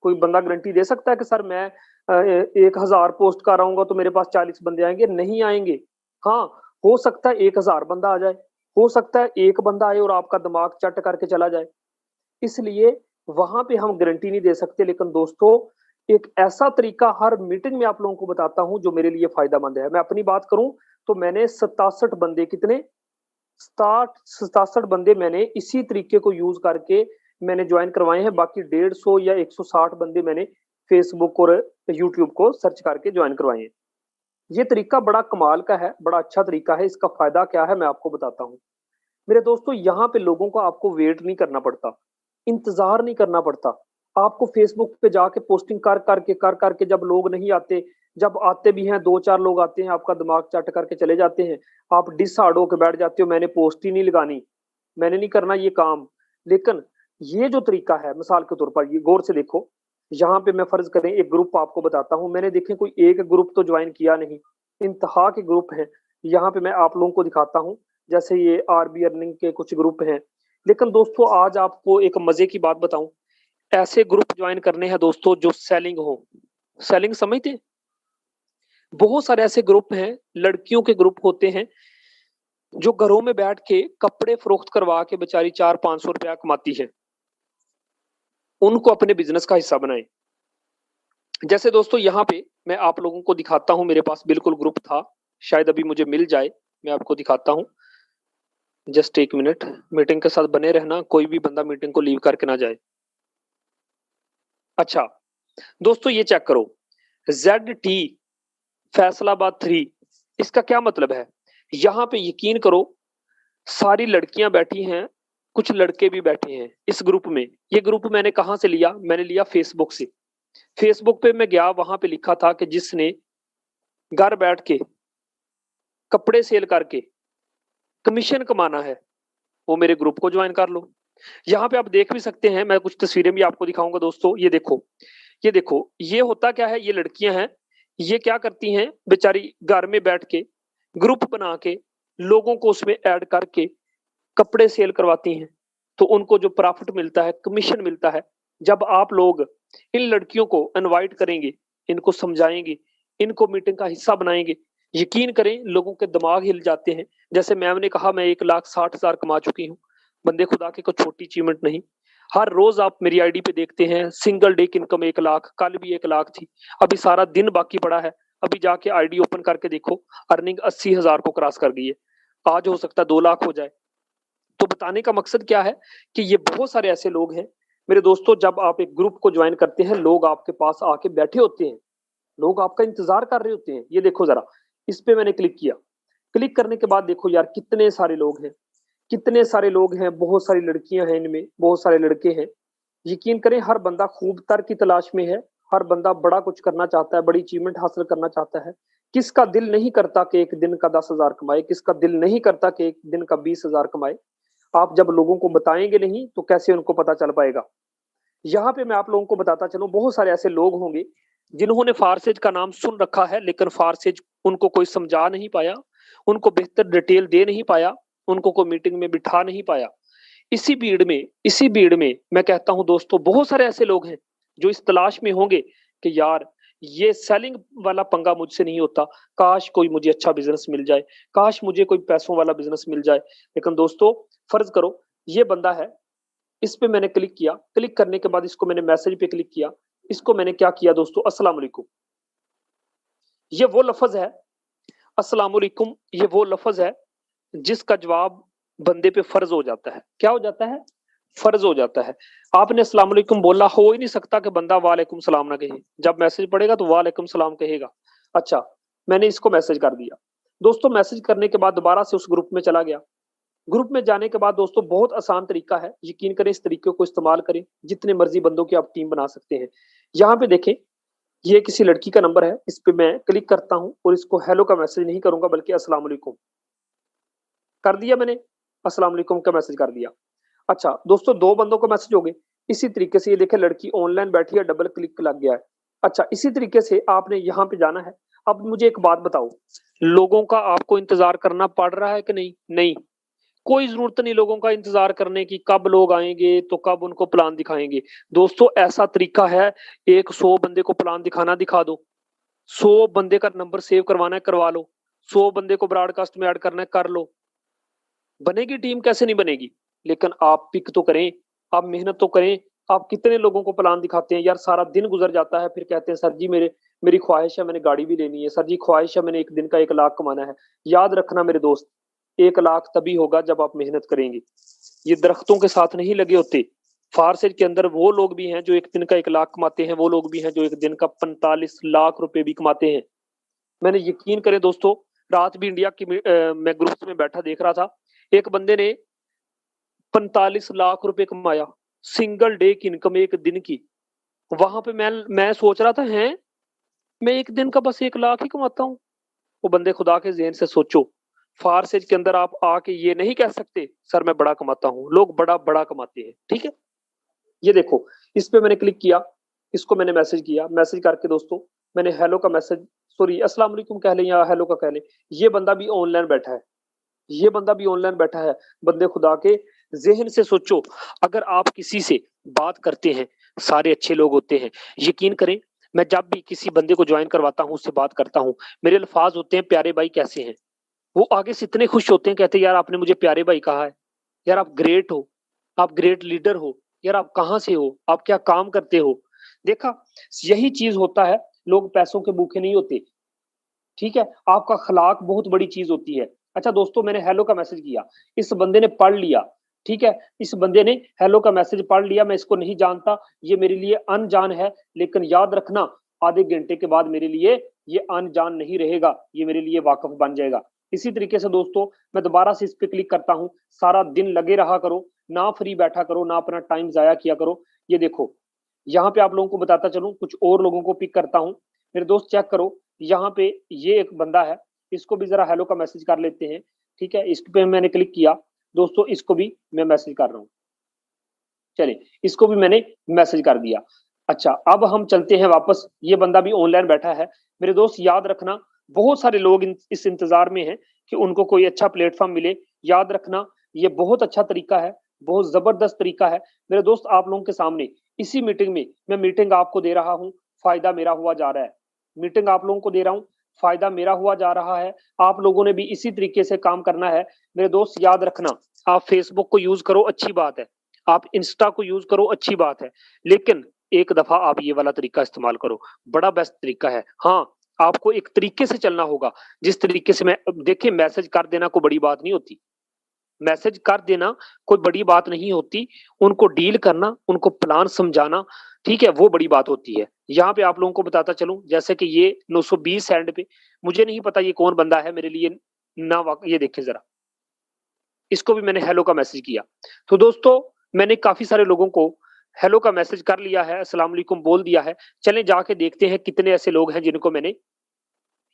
कोई बंदा गारंटी दे सकता है कि सर मैं 1,000 पोस्ट कर रहा तो मेरे पास 40 बंदे आएंगे? नहीं आएंगे। हाँ, हो सकता है 1,000 बंदा आ जाए, हो सकता है एक बंदा आए और आपका दिमाग चट करके चला जाए। इसलिए वहां पे हम गारंटी नहीं दे सकते। लेकिन दोस्तों एक ऐसा तरीका हर मीटिंग में आप लोगों को बताता हूं जो मेरे लिए फायदेमंद है। मैं अपनी बात करूं तो मैंने 67 बंदे, कितने, 67 बंदे मैंने इसी तरीके को यूज करके मैंने ज्वाइन करवाए हैं। बाकी 150 या 160 बंदे मैंने फेसबुक और यूट्यूब को सर्च करके ज्वाइन करवाए हैं। ये तरीका बड़ा कमाल का है, बड़ा अच्छा तरीका है। इसका फायदा क्या है मैं आपको बताता हूँ। मेरे दोस्तों यहाँ पे लोगों को आपको वेट नहीं करना पड़ता, इंतजार नहीं करना पड़ता। आपको फेसबुक पे जाके पोस्टिंग कर करके जब लोग नहीं आते, जब आते भी हैं 2-4 लोग आते हैं, आपका दिमाग चट करके चले जाते हैं। आप डिसहार्ड होकर बैठ जाते हो, मैंने पोस्ट ही नहीं लगानी, मैंने नहीं करना ये काम। लेकिन ये जो तरीका है, मिसाल के तौर पर ये गौर से देखो। यहाँ पे मैं फर्ज करें एक ग्रुप आपको बताता हूँ, मैंने देखे कोई एक ग्रुप तो ज्वाइन किया नहीं, इंतहा के ग्रुप हैं। यहाँ पे मैं आप लोगों को दिखाता हूँ, जैसे ये आरबी अर्निंग के कुछ ग्रुप हैं। लेकिन दोस्तों आज आपको एक मजे की बात बताऊं, ऐसे ग्रुप ज्वाइन करने हैं दोस्तों जो सेलिंग हो। सेलिंग समझते? बहुत सारे ऐसे ग्रुप हैं, लड़कियों के ग्रुप होते हैं जो घरों में बैठ के कपड़े फरोख्त करवा के बेचारी 400-500 रुपया कमाती है। उनको अपने बिजनेस का हिस्सा बनाएं। जैसे दोस्तों यहाँ पे मैं आप लोगों को दिखाता हूं, मेरे पास बिल्कुल ग्रुप था, शायद अभी मुझे मिल जाए। मैं आपको दिखाता हूँ। जस्ट एक मिनट, मीटिंग के साथ बने रहना, कोई भी बंदा मीटिंग को लीव करके ना जाए। अच्छा दोस्तों, ये चेक करो, ZT फैसलाबाद 3, इसका क्या मतलब है? यहाँ पे यकीन करो, सारी लड़कियां बैठी हैं, कुछ लड़के भी बैठे हैं इस ग्रुप में। ये ग्रुप मैंने कहां से लिया? मैंने लिया फेसबुक से। फेसबुक पे मैं गया, वहां पे लिखा था कि जिसने घर बैठ के कपड़े सेल करके कमीशन कमाना है वो मेरे ग्रुप को ज्वाइन कर लो। यहाँ पे आप देख भी सकते हैं, मैं कुछ तस्वीरें भी आपको दिखाऊंगा दोस्तों। ये देखो, ये देखो, ये होता क्या है, ये लड़कियां हैं, ये क्या करती हैं बेचारी, घर में बैठ के ग्रुप बना के लोगों को उसमें ऐड करके कपड़े सेल करवाती हैं। तो उनको जो प्रॉफिट मिलता है, कमीशन मिलता है, जब आप लोग इन लड़कियों को इनवाइट करेंगे, इनको समझाएंगे, इनको मीटिंग का हिस्सा बनाएंगे, यकीन करें लोगों के दिमाग हिल जाते हैं। जैसे मैम ने कहा, मैं 1,60,000 कमा चुकी हूँ। बंदे खुदा के कोई छोटी अचीवमेंट नहीं। हर रोज आप मेरी आईडी पे देखते हैं सिंगल डे की इनकम 1 लाख, कल भी 1 लाख थी, अभी सारा दिन बाकी पड़ा है। अभी जाके आईडी ओपन करके देखो, अर्निंग 80,000 को क्रॉस कर गई है। आज हो सकता है 2 लाख हो जाए। तो बताने का मकसद क्या है कि ये बहुत सारे ऐसे लोग हैं मेरे दोस्तों। जब आप एक ग्रुप को ज्वाइन करते हैं, लोग आपके पास आके बैठे होते हैं, लोग आपका इंतजार कर रहे होते हैं। ये देखो जरा, इस पे मैंने क्लिक किया। क्लिक करने के बाद देखो यार, कितने सारे लोग हैं, कितने सारे लोग हैं, बहुत सारी लड़कियां हैं इनमें, बहुत सारे लड़के हैं। यकीन करें हर बंदा खूबतर की तलाश में है, हर बंदा बड़ा कुछ करना चाहता है, बड़ी अचीवमेंट हासिल करना चाहता है। किसका दिल नहीं करता कि एक दिन का 10,000 कमाए? किसका दिल नहीं करता कि एक दिन का 20,000 कमाए? आप जब लोगों को बताएंगे नहीं तो कैसे उनको पता चल पाएगा? यहाँ पे मैं आप लोगों को बताता चलूं, बहुत सारे ऐसे लोग होंगे जिन्होंने फारसेज का नाम सुन रखा है, लेकिन फारसेज उनको कोई समझा नहीं पाया, उनको बेहतर डिटेल दे नहीं पाया, उनको कोई मीटिंग में बिठा नहीं पाया। इसी भीड़ में मैं कहता हूं दोस्तों, बहुत सारे ऐसे लोग हैं जो इस तलाश में होंगे कि यार ये सेलिंग वाला पंगा मुझसे नहीं होता, काश कोई मुझे अच्छा बिजनेस मिल जाए, काश मुझे कोई पैसों वाला बिजनेस मिल जाए। लेकिन दोस्तों फर्ज करो ये बंदा है, इस पे मैंने क्लिक किया, क्लिक करने के बाद इसको मैंने मैसेज पे क्लिक किया, इसको मैंने क्या किया दोस्तों, अस्सलाम वालेकुम। ये वो लफ्ज है, अस्सलाम वालेकुम, ये वो लफ्ज है जिसका जवाब बंदे पे फर्ज हो जाता है। क्या हो जाता है? फर्ज हो जाता है। आपने अस्सलाम वालेकुम बोला, हो ही नहीं सकता कि बंदा वालेकुम सलाम ना कहे। जब मैसेज पढ़ेगा तो वालेकुम सलाम कहेगा। अच्छा, मैंने इसको मैसेज कर दिया दोस्तों। मैसेज करने के बाद दोबारा से उस ग्रुप में चला गया। ग्रुप में जाने के बाद दोस्तों बहुत आसान तरीका है, यकीन करें इस तरीके को इस्तेमाल करें, जितने मर्जी बंदों की आप टीम बना सकते हैं। यहाँ पे देखें, ये किसी लड़की का नंबर है, इस पे मैं क्लिक करता हूं और इसको हेलो का मैसेज नहीं करूंगा बल्कि अस्सलाम वालेकुम कर दिया मैंने, अस्सलाम वालेकुम का मैसेज कर दिया। अच्छा दोस्तों, 2 बंदों को मैसेज हो गए। इसी तरीके से ये देखें, लड़की ऑनलाइन बैठी है, डबल क्लिक लग गया है। अच्छा, इसी तरीके से आपने यहाँ पे जाना है। अब मुझे एक बात बताओ, लोगों का आपको इंतजार करना पड़ रहा है कि नहीं? नहीं, कोई जरूरत नहीं लोगों का इंतजार करने की, कब लोग आएंगे तो कब उनको प्लान दिखाएंगे। दोस्तों ऐसा तरीका है, एक 100 बंदे को प्लान दिखाना, दिखा दो। 100 बंदे का नंबर सेव करवाना है, करवा लो। 100 बंदे को ब्रॉडकास्ट में ऐड करना है, कर लो। बनेगी टीम, कैसे नहीं बनेगी? लेकिन आप पिक तो करें, आप मेहनत तो करें। आप कितने लोगों को प्लान दिखाते हैं यार, सारा दिन गुजर जाता है, फिर कहते हैं सर जी मेरी ख्वाहिश है, मैंने गाड़ी भी लेनी है, सर जी ख्वाहिश है, मैंने एक दिन का 1 लाख कमाना है। याद रखना मेरे दोस्त, 1 लाख तभी होगा जब आप मेहनत करेंगे। ये दरख्तों के साथ नहीं लगे होते। फारसेज के अंदर वो लोग भी हैं जो एक दिन का 1 लाख कमाते हैं, वो लोग भी हैं जो एक दिन का 45 लाख रुपए भी कमाते हैं। मैंने, यकीन करें दोस्तों, रात भी इंडिया की मैं ग्रुप्स में बैठा देख रहा था, एक बंदे ने 45 लाख रुपए कमाया, सिंगल डे की इनकम, एक दिन की। वहां पे मैं सोच रहा था, है मैं एक दिन का बस 1 लाख ही कमाता हूँ। वो बंदे खुदा के ज़हन से सोचो, फारसेज के अंदर आप आके ये नहीं कह सकते सर मैं बड़ा कमाता हूँ। लोग बड़ा बड़ा कमाते हैं, ठीक है। ये देखो, इस पे मैंने क्लिक किया, इसको मैंने मैसेज किया, मैसेज करके दोस्तों मैंने हेलो का मैसेज, सॉरी अस्सलाम वालेकुम कह लें या हेलो का कह लें। ये बंदा भी ऑनलाइन बैठा है, ये बंदा भी ऑनलाइन बैठा है। बंदे खुदा के ज़हन से सोचो, अगर आप किसी से बात करते हैं, सारे अच्छे लोग होते हैं, यकीन करें मैं जब भी किसी बंदे को ज्वाइन करवाता हूँ, उससे बात करता हूँ, मेरे अल्फाज होते हैं प्यारे भाई कैसे हैं। वो आगे से इतने खुश होते हैं, कहते हैं यार आपने मुझे प्यारे भाई कहा है, यार आप ग्रेट हो, आप ग्रेट लीडर हो, यार आप कहाँ से हो, आप क्या काम करते हो। देखा, यही चीज होता है, लोग पैसों के भूखे नहीं होते, ठीक है। आपका खलाक बहुत बड़ी चीज होती है। अच्छा दोस्तों, मैंने हेलो का मैसेज किया, इस बंदे ने पढ़ लिया, ठीक है, इस बंदे ने हेलो का मैसेज पढ़ लिया, मैं इसको नहीं जानता, ये मेरे लिए अनजान है, लेकिन याद रखना आधे घंटे के बाद मेरे लिए ये अनजान नहीं रहेगा, ये मेरे लिए वाकफ बन जाएगा। इसी तरीके से दोस्तों मैं दोबारा से इस पे क्लिक करता हूं, सारा दिन लगे रहा करो, ना फ्री बैठा करो, ना अपना टाइम जाया किया करो। ये देखो, यहाँ पे आप लोगों को बताता चलूं, कुछ और लोगों को पिक करता हूं। मेरे दोस्त चेक करो, यहाँ पे ये एक बंदा है, इसको भी जरा हेलो का मैसेज कर लेते हैं, ठीक है, इस पे मैंने क्लिक किया दोस्तों, इसको भी मैं मैसेज कर रहा हूँ, चलिए इसको भी मैंने मैसेज कर दिया। अच्छा, अब हम चलते हैं वापस, ये बंदा भी ऑनलाइन बैठा है। मेरे दोस्त याद रखना, बहुत सारे लोग इस इंतजार में हैं कि उनको कोई अच्छा प्लेटफॉर्म मिले। याद रखना, ये बहुत अच्छा तरीका है, बहुत जबरदस्त तरीका है। मेरे दोस्त आप लोगों के सामने इसी मीटिंग में मैं मीटिंग आपको दे रहा हूँ, फायदा मेरा हुआ जा रहा है, मीटिंग आप लोगों को दे रहा हूँ, फायदा मेरा हुआ जा रहा है। आप लोगों ने भी इसी तरीके से काम करना है। मेरे दोस्त याद रखना, आप फेसबुक को यूज करो, अच्छी बात है, आप इंस्टा को यूज करो, अच्छी बात है, लेकिन एक दफा आप ये वाला तरीका इस्तेमाल करो, बड़ा बेस्ट तरीका है। हाँ, आपको एक तरीके से चलना होगा, जिस तरीके से मैं देखिए, मैसेज कर देना कोई बड़ी बात नहीं होती, मैसेज कर देना कोई बड़ी बात नहीं होती, उनको डील करना, उनको प्लान समझाना, ठीक है, वो बड़ी बात होती है। यहाँ पे आप लोगों को बताता चलूं, जैसे कि ये 920 एंड पे, मुझे नहीं पता ये कौन बंदा है, मेरे लिए ना ये देखें जरा, इसको भी मैंने हेलो का मैसेज किया। तो दोस्तों मैंने काफी सारे लोगों को हेलो का मैसेज कर लिया है, अस्सलाम वालेकुम बोल दिया है। चलें जाके देखते हैं कितने ऐसे लोग हैं जिनको मैंने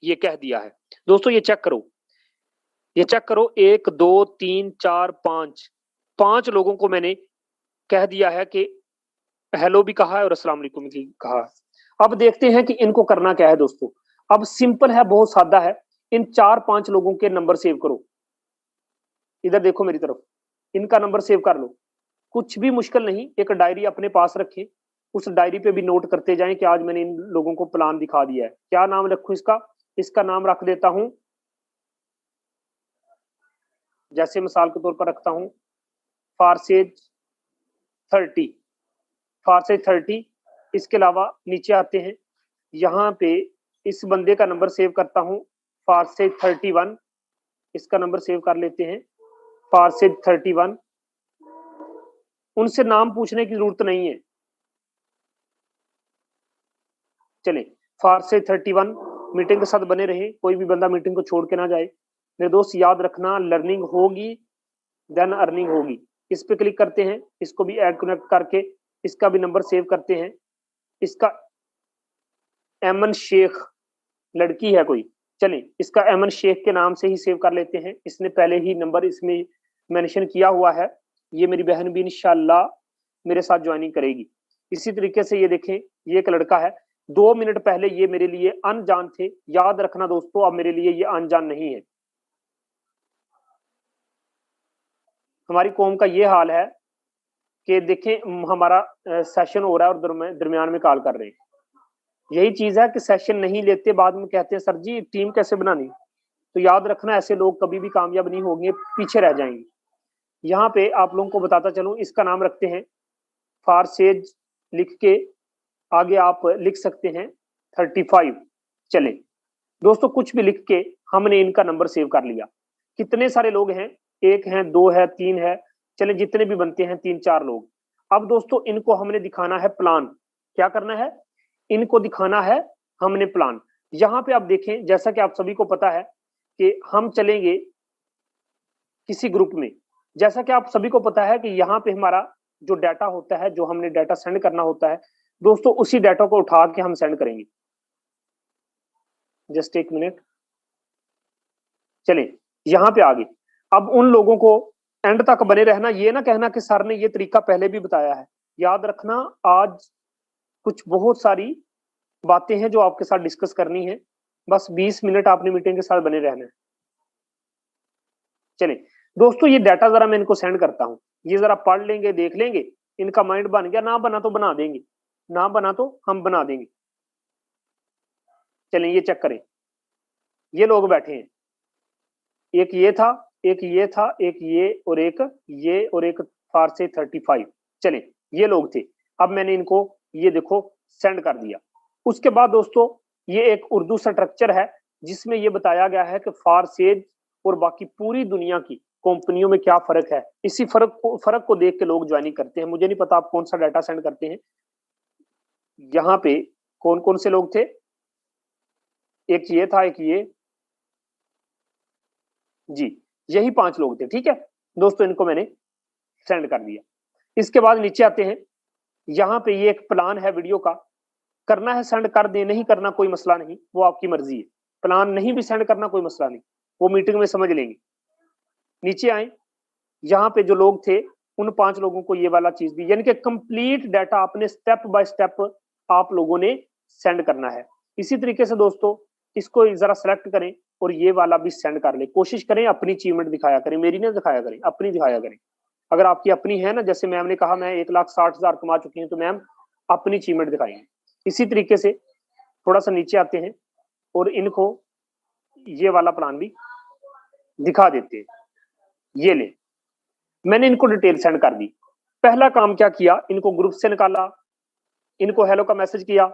ये कह दिया है। दोस्तों ये चेक करो, ये चेक करो, 1 2 3 4 5 लोगों को मैंने कह दिया है कि हेलो भी कहा है और अस्सलाम वालेकुम भी कहा है। अब देखते हैं कि इनको करना क्या है दोस्तों। अब सिंपल है, बहुत सादा है। इन 4-5 लोगों के नंबर सेव करो, इधर देखो मेरी तरफ, इनका नंबर सेव कर लो, कुछ भी मुश्किल नहीं। एक डायरी अपने पास रखें, उस डायरी पे भी नोट करते जाएं कि आज मैंने इन लोगों को प्लान दिखा दिया है। क्या नाम रखूं इसका? इसका नाम रख देता हूं, जैसे मिसाल के तौर पर रखता हूं फारसेज 30, फारसेज 30। इसके अलावा नीचे आते हैं, यहाँ पे इस बंदे का नंबर सेव करता हूं, फारसेज 31, इसका नंबर सेव कर लेते हैं, फारसेज 31। उनसे नाम पूछने की जरूरत नहीं है, चले फारसेज 31। मीटिंग के साथ बने रहे, कोई भी बंदा मीटिंग को छोड़ के ना जाए। मेरे दोस्त याद रखना, लर्निंग होगी देन अर्निंग होगी। इस पे क्लिक करते हैं, इसको भी ऐड कनेक्ट करके इसका भी नंबर सेव करते हैं। इसका एमन शेख लड़की है कोई, चलें इसका एमन शेख के नाम से ही सेव कर लेते हैं, इसने पहले ही नंबर इसमें मेंशन किया हुआ है। ये मेरी बहन भी इंशाल्लाह मेरे साथ ज्वाइनिंग करेगी। इसी तरीके से ये देखें, ये एक लड़का है, 2 मिनट पहले ये मेरे लिए अनजान थे। याद रखना दोस्तों, अब मेरे लिए ये अनजान नहीं है। हमारी कौम का ये हाल है कि देखें हमारा सेशन हो रहा है और दरमियान में कॉल कर रहे हैं। यही चीज है कि सेशन नहीं लेते, बाद में कहते हैं सर जी टीम कैसे बनानी। तो याद रखना, ऐसे लोग कभी भी कामयाब नहीं होंगे, पीछे रह जाएंगे। यहाँ पे आप लोगों को बताता चलूं, इसका नाम रखते हैं फारसेज, लिख के आगे आप लिख सकते हैं 35। चले दोस्तों, कुछ भी लिख के हमने इनका नंबर सेव कर लिया। कितने सारे लोग हैं? 1 है, 2 है, 3 है, चले जितने भी बनते हैं 3-4 लोग। अब दोस्तों इनको हमने दिखाना है प्लान। क्या करना है? इनको दिखाना है हमने प्लान। यहाँ पे आप देखें, जैसा कि आप सभी को पता है कि हम चलेंगे किसी ग्रुप में। जैसा कि आप सभी को पता है कि यहाँ पे हमारा जो डाटा होता है, जो हमने डाटा सेंड करना होता है दोस्तों, उसी डाटा को उठा के हम सेंड करेंगे। जस्ट 1 मिनट, चले यहाँ पे आगे। अब उन लोगों को एंड तक बने रहना, ये ना कहना कि सर ने ये तरीका पहले भी बताया है। याद रखना, आज कुछ बहुत सारी बातें हैं जो आपके साथ डिस्कस करनी है। बस 20 मिनट आपने मीटिंग के साथ बने रहना है। चले दोस्तों, ये डाटा जरा मैं इनको सेंड करता हूं, ये जरा पढ़ लेंगे, देख लेंगे, इनका माइंड बन गया, ना बना तो बना देंगे, ना बना तो हम बना देंगे। चलें ये चेक करें, ये लोग बैठे हैं, एक ये था, एक ये था, एक ये और एक फारसे 35। चलें ये लोग थे। अब मैंने इनको ये देखो सेंड कर दिया। उसके बाद दोस्तों ये एक उर्दू स्ट्रक्चर है जिसमें ये बताया गया है कि फारसेज और बाकी पूरी दुनिया की कंपनियों में क्या फर्क है, इसी फर्क को देख के लोग ज्वाइनिंग करते हैं। मुझे नहीं पता आप कौन सा डाटा सेंड करते हैं। यहाँ पे कौन कौन से लोग थे, एक ये था, एक ये, जी यही 5 लोग थे। ठीक है दोस्तों, इनको मैंने सेंड कर दिया। इसके बाद नीचे आते हैं, यहाँ पे ये एक प्लान है वीडियो का, करना है सेंड कर दे, नहीं करना कोई मसला नहीं, वो आपकी मर्जी है। प्लान नहीं भी सेंड करना कोई मसला नहीं, वो मीटिंग में समझ लेंगे। नीचे आए, यहाँ पे जो लोग थे उन 5 लोगों को ये वाला चीज दी, यानी कि कंप्लीट डाटा आपने स्टेप बाय स्टेप आप लोगों ने सेंड करना है। इसी तरीके से दोस्तों इसको जरा सेलेक्ट करें और ये वाला भी सेंड कर ले। कोशिश करें अपनी अचीवमेंट दिखाया करें, मेरी ना दिखाया करें, अपनी दिखाया करें। अगर आपकी अपनी है ना, जैसे मैम ने कहा मैं 1,60,000 कमा चुकी हूँ, तो मैम अपनी अचीवमेंट दिखाएंगे। इसी तरीके से थोड़ा सा नीचे आते हैं और इनको ये वाला प्लान भी दिखा देते हैं। ये ले, मैंने इनको डिटेल सेंड कर दी। पहला काम क्या किया, इनको ग्रुप से निकाला, इनको हेलो का मैसेज किया,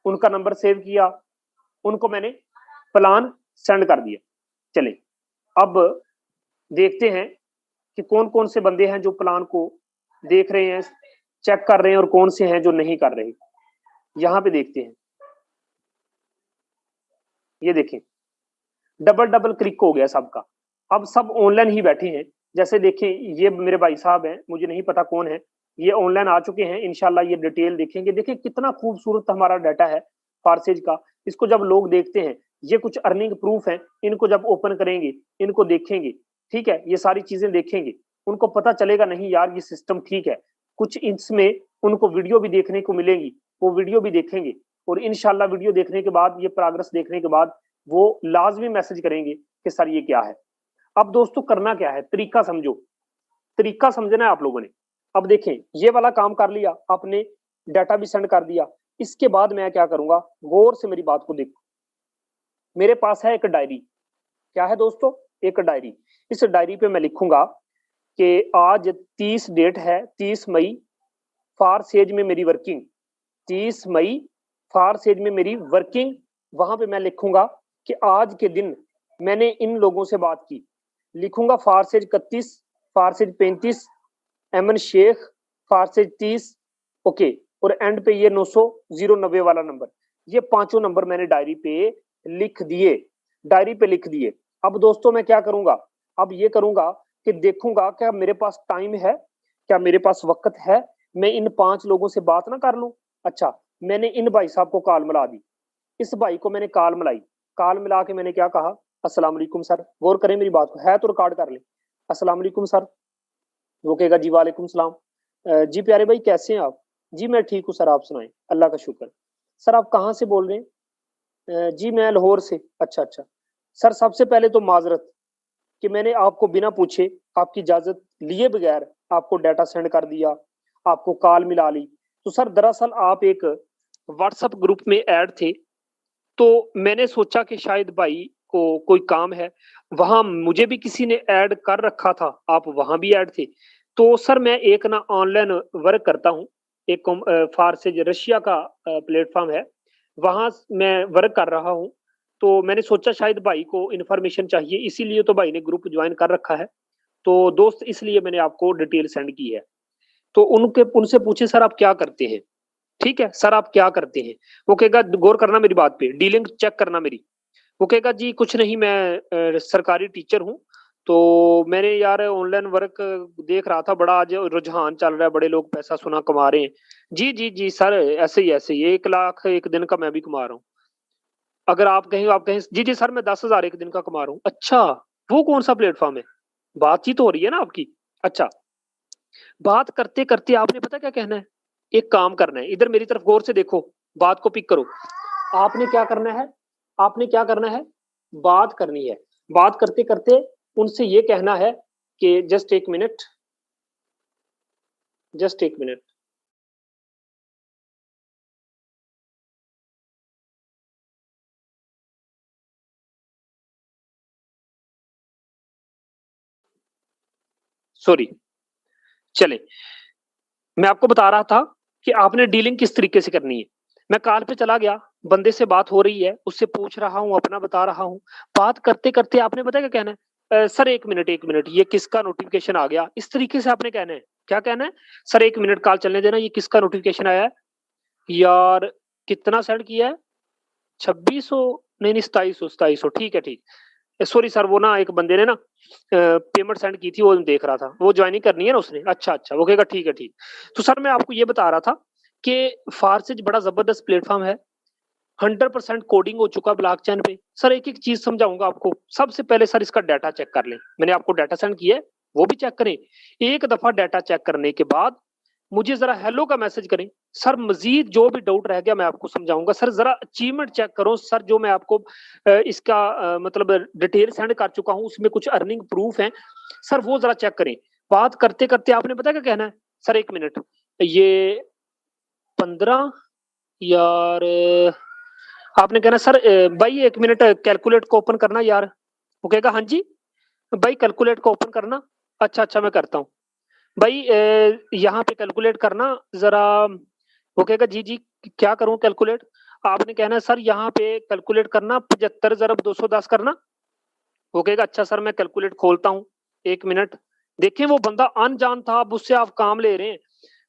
उनका नंबर सेव किया, उनको मैंने प्लान सेंड कर दिया। चले अब देखते हैं कि कौन कौन से बंदे हैं जो प्लान को देख रहे हैं, चेक कर रहे हैं, और कौन से हैं जो नहीं कर रहे। यहां पे देखते हैं, ये देखें डबल क्लिक हो गया सबका। अब सब ऑनलाइन ही बैठे हैं। जैसे देखें ये मेरे भाई साहब हैं, मुझे नहीं पता कौन है, ये ऑनलाइन आ चुके हैं। इंशाल्लाह ये डिटेल देखेंगे। देखिए कितना खूबसूरत हमारा डाटा है फारसेज का। इसको जब लोग देखते हैं, ये कुछ अर्निंग प्रूफ है, इनको जब ओपन करेंगे, इनको देखेंगे, ठीक है, ये सारी चीजें देखेंगे, उनको पता चलेगा नहीं यार ये सिस्टम ठीक है। कुछ इसमें उनको वीडियो भी देखने को मिलेंगी, वो वीडियो भी देखेंगे, और इंशाल्लाह वीडियो देखने के बाद, ये प्रोग्रेस देखने के बाद वो लाजमी मैसेज करेंगे कि सर ये क्या है। अब दोस्तों करना क्या है, तरीका समझो, तरीका समझना है आप लोगों ने। अब देखें ये वाला काम कर लिया आपने, डाटा भी सेंड कर दिया। इसके बाद मैं क्या करूंगा, गौर से मेरी बात को देखो। मेरे पास है एक डायरी, क्या है दोस्तों, एक डायरी। इस डायरी पे मैं लिखूंगा कि आज 30 डेट है, 30 मई फारसेज में मेरी वर्किंग, 30 मई फारसेज में मेरी वर्किंग। वहां पे मैं लिखूंगा कि आज के दिन मैंने इन लोगों से बात की, लिखूंगा फारसेज 31, फारसेज 35, एमन शेख फारसेज 30, ओके, और एंड पे ये 900 वाला नंबर, ये 5 नंबर मैंने डायरी पे लिख दिए, डायरी पे लिख दिए। अब दोस्तों मैं क्या करूंगा, अब ये करूंगा कि देखूंगा क्या मेरे पास टाइम है, क्या मेरे पास वक्त है, मैं इन 5 लोगों से बात ना कर लूं। अच्छा, मैंने इन भाई साहब को कॉल मिला दी, इस भाई को मैंने कॉल मिलाई, कॉल मिला के मैंने क्या कहा, अस्सलाम वालेकुम सर, गौर करें मेरी बात को, है तो रिकॉर्ड कर ले। अस्सलाम वालेकुम सर, वो कहेगा जी वालेकुम सलाम। जी प्यारे भाई कैसे हैं आप, जी मैं ठीक हूँ सर, आप सुनाएं। अल्लाह का शुक्र। सर आप कहाँ से बोल रहे हैं, जी मैं लाहौर से। अच्छा अच्छा सर, सबसे पहले तो माजरत कि मैंने आपको बिना पूछे, आपकी इजाजत लिए बगैर आपको डाटा सेंड कर दिया, आपको कॉल मिला ली। तो सर दरअसल आप एक व्हाट्सएप ग्रुप में ऐड थे, तो मैंने सोचा कि शायद भाई को कोई काम है, वहां मुझे भी किसी ने ऐड कर रखा था, आप वहां भी ऐड थे। तो सर मैं एक ना ऑनलाइन वर्क करता हूँ, एक फारसेज रशिया का प्लेटफॉर्म है, वहां मैं वर्क कर रहा हूँ। तो मैंने सोचा शायद भाई को इन्फॉर्मेशन चाहिए, इसीलिए तो भाई ने ग्रुप ज्वाइन कर रखा है। तो दोस्त इसलिए मैंने आपको डिटेल सेंड की है। तो उनसे पूछे सर आप क्या करते हैं, ठीक है सर आप क्या करते हैं। वो कहेगा, गौर करना मेरी बात पे, डीलिंग चेक करना मेरी। वो कहेगा जी कुछ नहीं, मैं सरकारी टीचर हूँ, तो मैंने यार ऑनलाइन वर्क देख रहा था, बड़ा आज रुझान चल रहा है, बड़े लोग पैसा सुना कमा रहे हैं। जी जी जी सर, ऐसे ही 1 लाख एक दिन का मैं भी कमा रहा हूँ। अगर आप कहें जी जी सर मैं 10,000 एक दिन का कमा रहा हूँ। अच्छा, वो कौन सा प्लेटफॉर्म है, बातचीत हो रही है ना आपकी। अच्छा, बात करते करते आपने पता क्या कहना है, एक काम करना है, इधर मेरी तरफ गौर से देखो, बात को पिक करो। आपने क्या करना है, आपने क्या करना है, बात करनी है। बात करते करते उनसे ये कहना है कि जस्ट एक मिनट, जस्ट एक मिनट, सॉरी, चले, मैं आपको बता रहा था कि आपने डीलिंग किस तरीके से करनी है। मैं कॉल पे चला गया, बंदे से बात हो रही है, उससे पूछ रहा हूँ, अपना बता रहा हूँ। बात करते करते आपने पता क्या कहना है, सर एक मिनट, ये किसका नोटिफिकेशन आ गया, इस तरीके से आपने कहना है। क्या कहना है? सर एक मिनट कॉल चलने देना, ये किसका नोटिफिकेशन आया है यार, कितना सेंड किया है? 2600 नहीं 2700, ठीक है ठीक। सॉरी सर, वो ना एक बंदे ने ना पेमेंट सेंड की थी, वो देख रहा था, वो ज्वाइनिंग करनी है ना उसने। अच्छा अच्छा, वो कहेगा ठीक है ठीक। तो सर मैं आपको ये बता रहा था कि फारसेज बड़ा जबरदस्त प्लेटफॉर्म है, 100% कोडिंग हो चुका ब्लॉकचेन पे। सर एक एक चीज समझाऊंगा आपको। सबसे पहले सर इसका डाटा चेक कर लें, मैंने आपको डाटा सेंड किया है, वो भी चेक करें। एक दफा डाटा चेक करने के बाद मुझे जरा हेलो का मैसेज करें। सर मजीद जो भी डाउट रह गया मैं आपको समझाऊंगा। सर जरा अचीवमेंट चेक करो सर, जो मैं आपको इसका मतलब डिटेल सेंड कर चुका हूं, उसमें कुछ अर्निंग प्रूफ है सर, वो जरा चेक करें। बात करते करते आपने पता क्या कहना है? सर एक मिनट, ये 15 यार आपने कहना सर भाई एक मिनट कैलकुलेट को ओपन करना यार। वो कहेगा हाँ जी भाई कैलकुलेट को ओपन करना। अच्छा अच्छा मैं करता हूँ भाई, यहाँ पे कैलकुलेट करना जरा। वो कहेगा जी जी क्या करूँ कैलकुलेट? आपने कहना है सर यहाँ पे कैलकुलेट करना 75 ज़रब 210 करना। वो कहेगा अच्छा सर मैं कैलकुलेट खोलता हूँ, एक मिनट। देखिए वो बंदा अनजान था, अब उससे आप काम ले रहे हैं।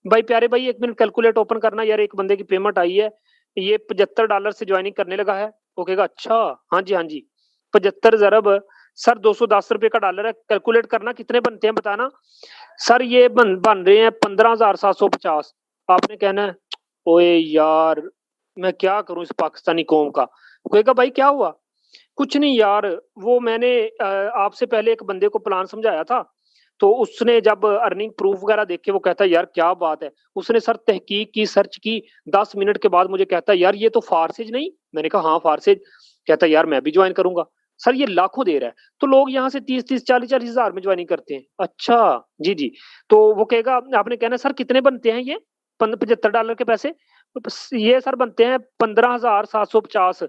भाई प्यारे भाई एक मिनट कैलकुलेट ओपन करना यार, एक बंदे की पेमेंट आई है, ये $75 से ज्वाइनिंग करने लगा है। वो कहेगा अच्छा हाँ जी 75 ज़रब सर 210 रुपए का डॉलर है, कैलकुलेट करना कितने बनते हैं बताना। सर ये बन रहे हैं 15,750। आपने कहना है ओए यार मैं क्या करूं इस पाकिस्तानी कौम का। कहेगा भाई क्या हुआ? कुछ नहीं यार, वो मैंने आपसे पहले एक बंदे को प्लान समझाया था, तो उसने जब अर्निंग प्रूफ वगैरह देखे वो कहता है यार क्या बात है। उसने सर तहकीक की, सर्च की, 10 मिनट के बाद मुझे कहता है यार ये तो फारसेज नहीं। मैंने कहा हाँ फारसेज। कहता है यार मैं भी ज्वाइन करूंगा। सर ये लाखों दे रहा है, तो लोग यहाँ से 30-30 40-40 हजार में ज्वाइनिंग करते हैं। अच्छा जी। तो वो कहेगा, आपने कहना सर कितने बनते हैं ये $75 के पैसे? ये सर बनते हैं 15,750।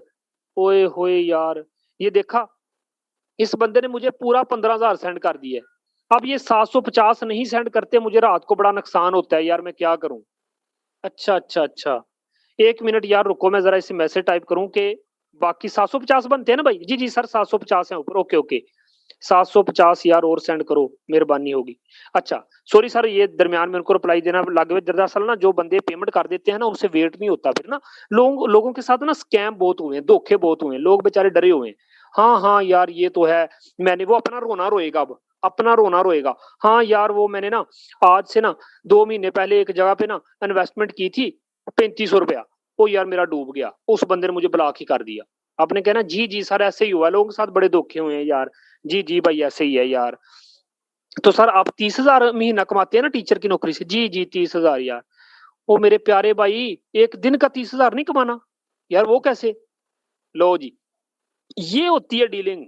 ओए होए यार, ये देखा इस बंदे ने मुझे पूरा 15,000 सेंड कर दिया है। अब ये 750 नहीं सेंड करते, मुझे रात को बड़ा नुकसान होता है यार, मैं क्या करूं? अच्छा, एक मिनट यार रुको, मैं जरा इसे मैसेज टाइप करूं कि बाकी 750 बनते हैं ना भाई। जी सर 750 है ऊपर, ओके 750 यार और सेंड करो, मेहरबानी होगी। अच्छा सॉरी सर, ये दरमियान में उनको रिप्लाई देना लग गए। दरअसल ना जो बंदे पेमेंट कर देते हैं ना, उनसे वेट नहीं होता फिर ना। लोगों के साथ ना स्कैम बहुत हुए हैं, धोखे बहुत हुए हैं, लोग बेचारे डरे हुए हैं। हाँ यार ये तो है, मैंने वो अपना रोना रोएगा, अब अपना रोना रोएगा। हाँ यार वो मैंने ना आज से ना 2 महीने पहले एक जगह पे ना इन्वेस्टमेंट की थी 3500 रुपया। ओ यार मेरा डूब गया, उस बंदे ने मुझे ब्लॉक ही कर दिया। आपने कहना जी सर ऐसे ही हुआ, लोगों के साथ बड़े धोखे हुए हैं यार। जी भाई ऐसे ही है यार। तो सर आप 30,000 महीना कमाते हैं ना टीचर की नौकरी से? जी 30,000 यार। ओ मेरे प्यारे भाई, एक दिन का 30,000 नहीं कमाना यार, वो कैसे? लो जी, ये होती है डीलिंग,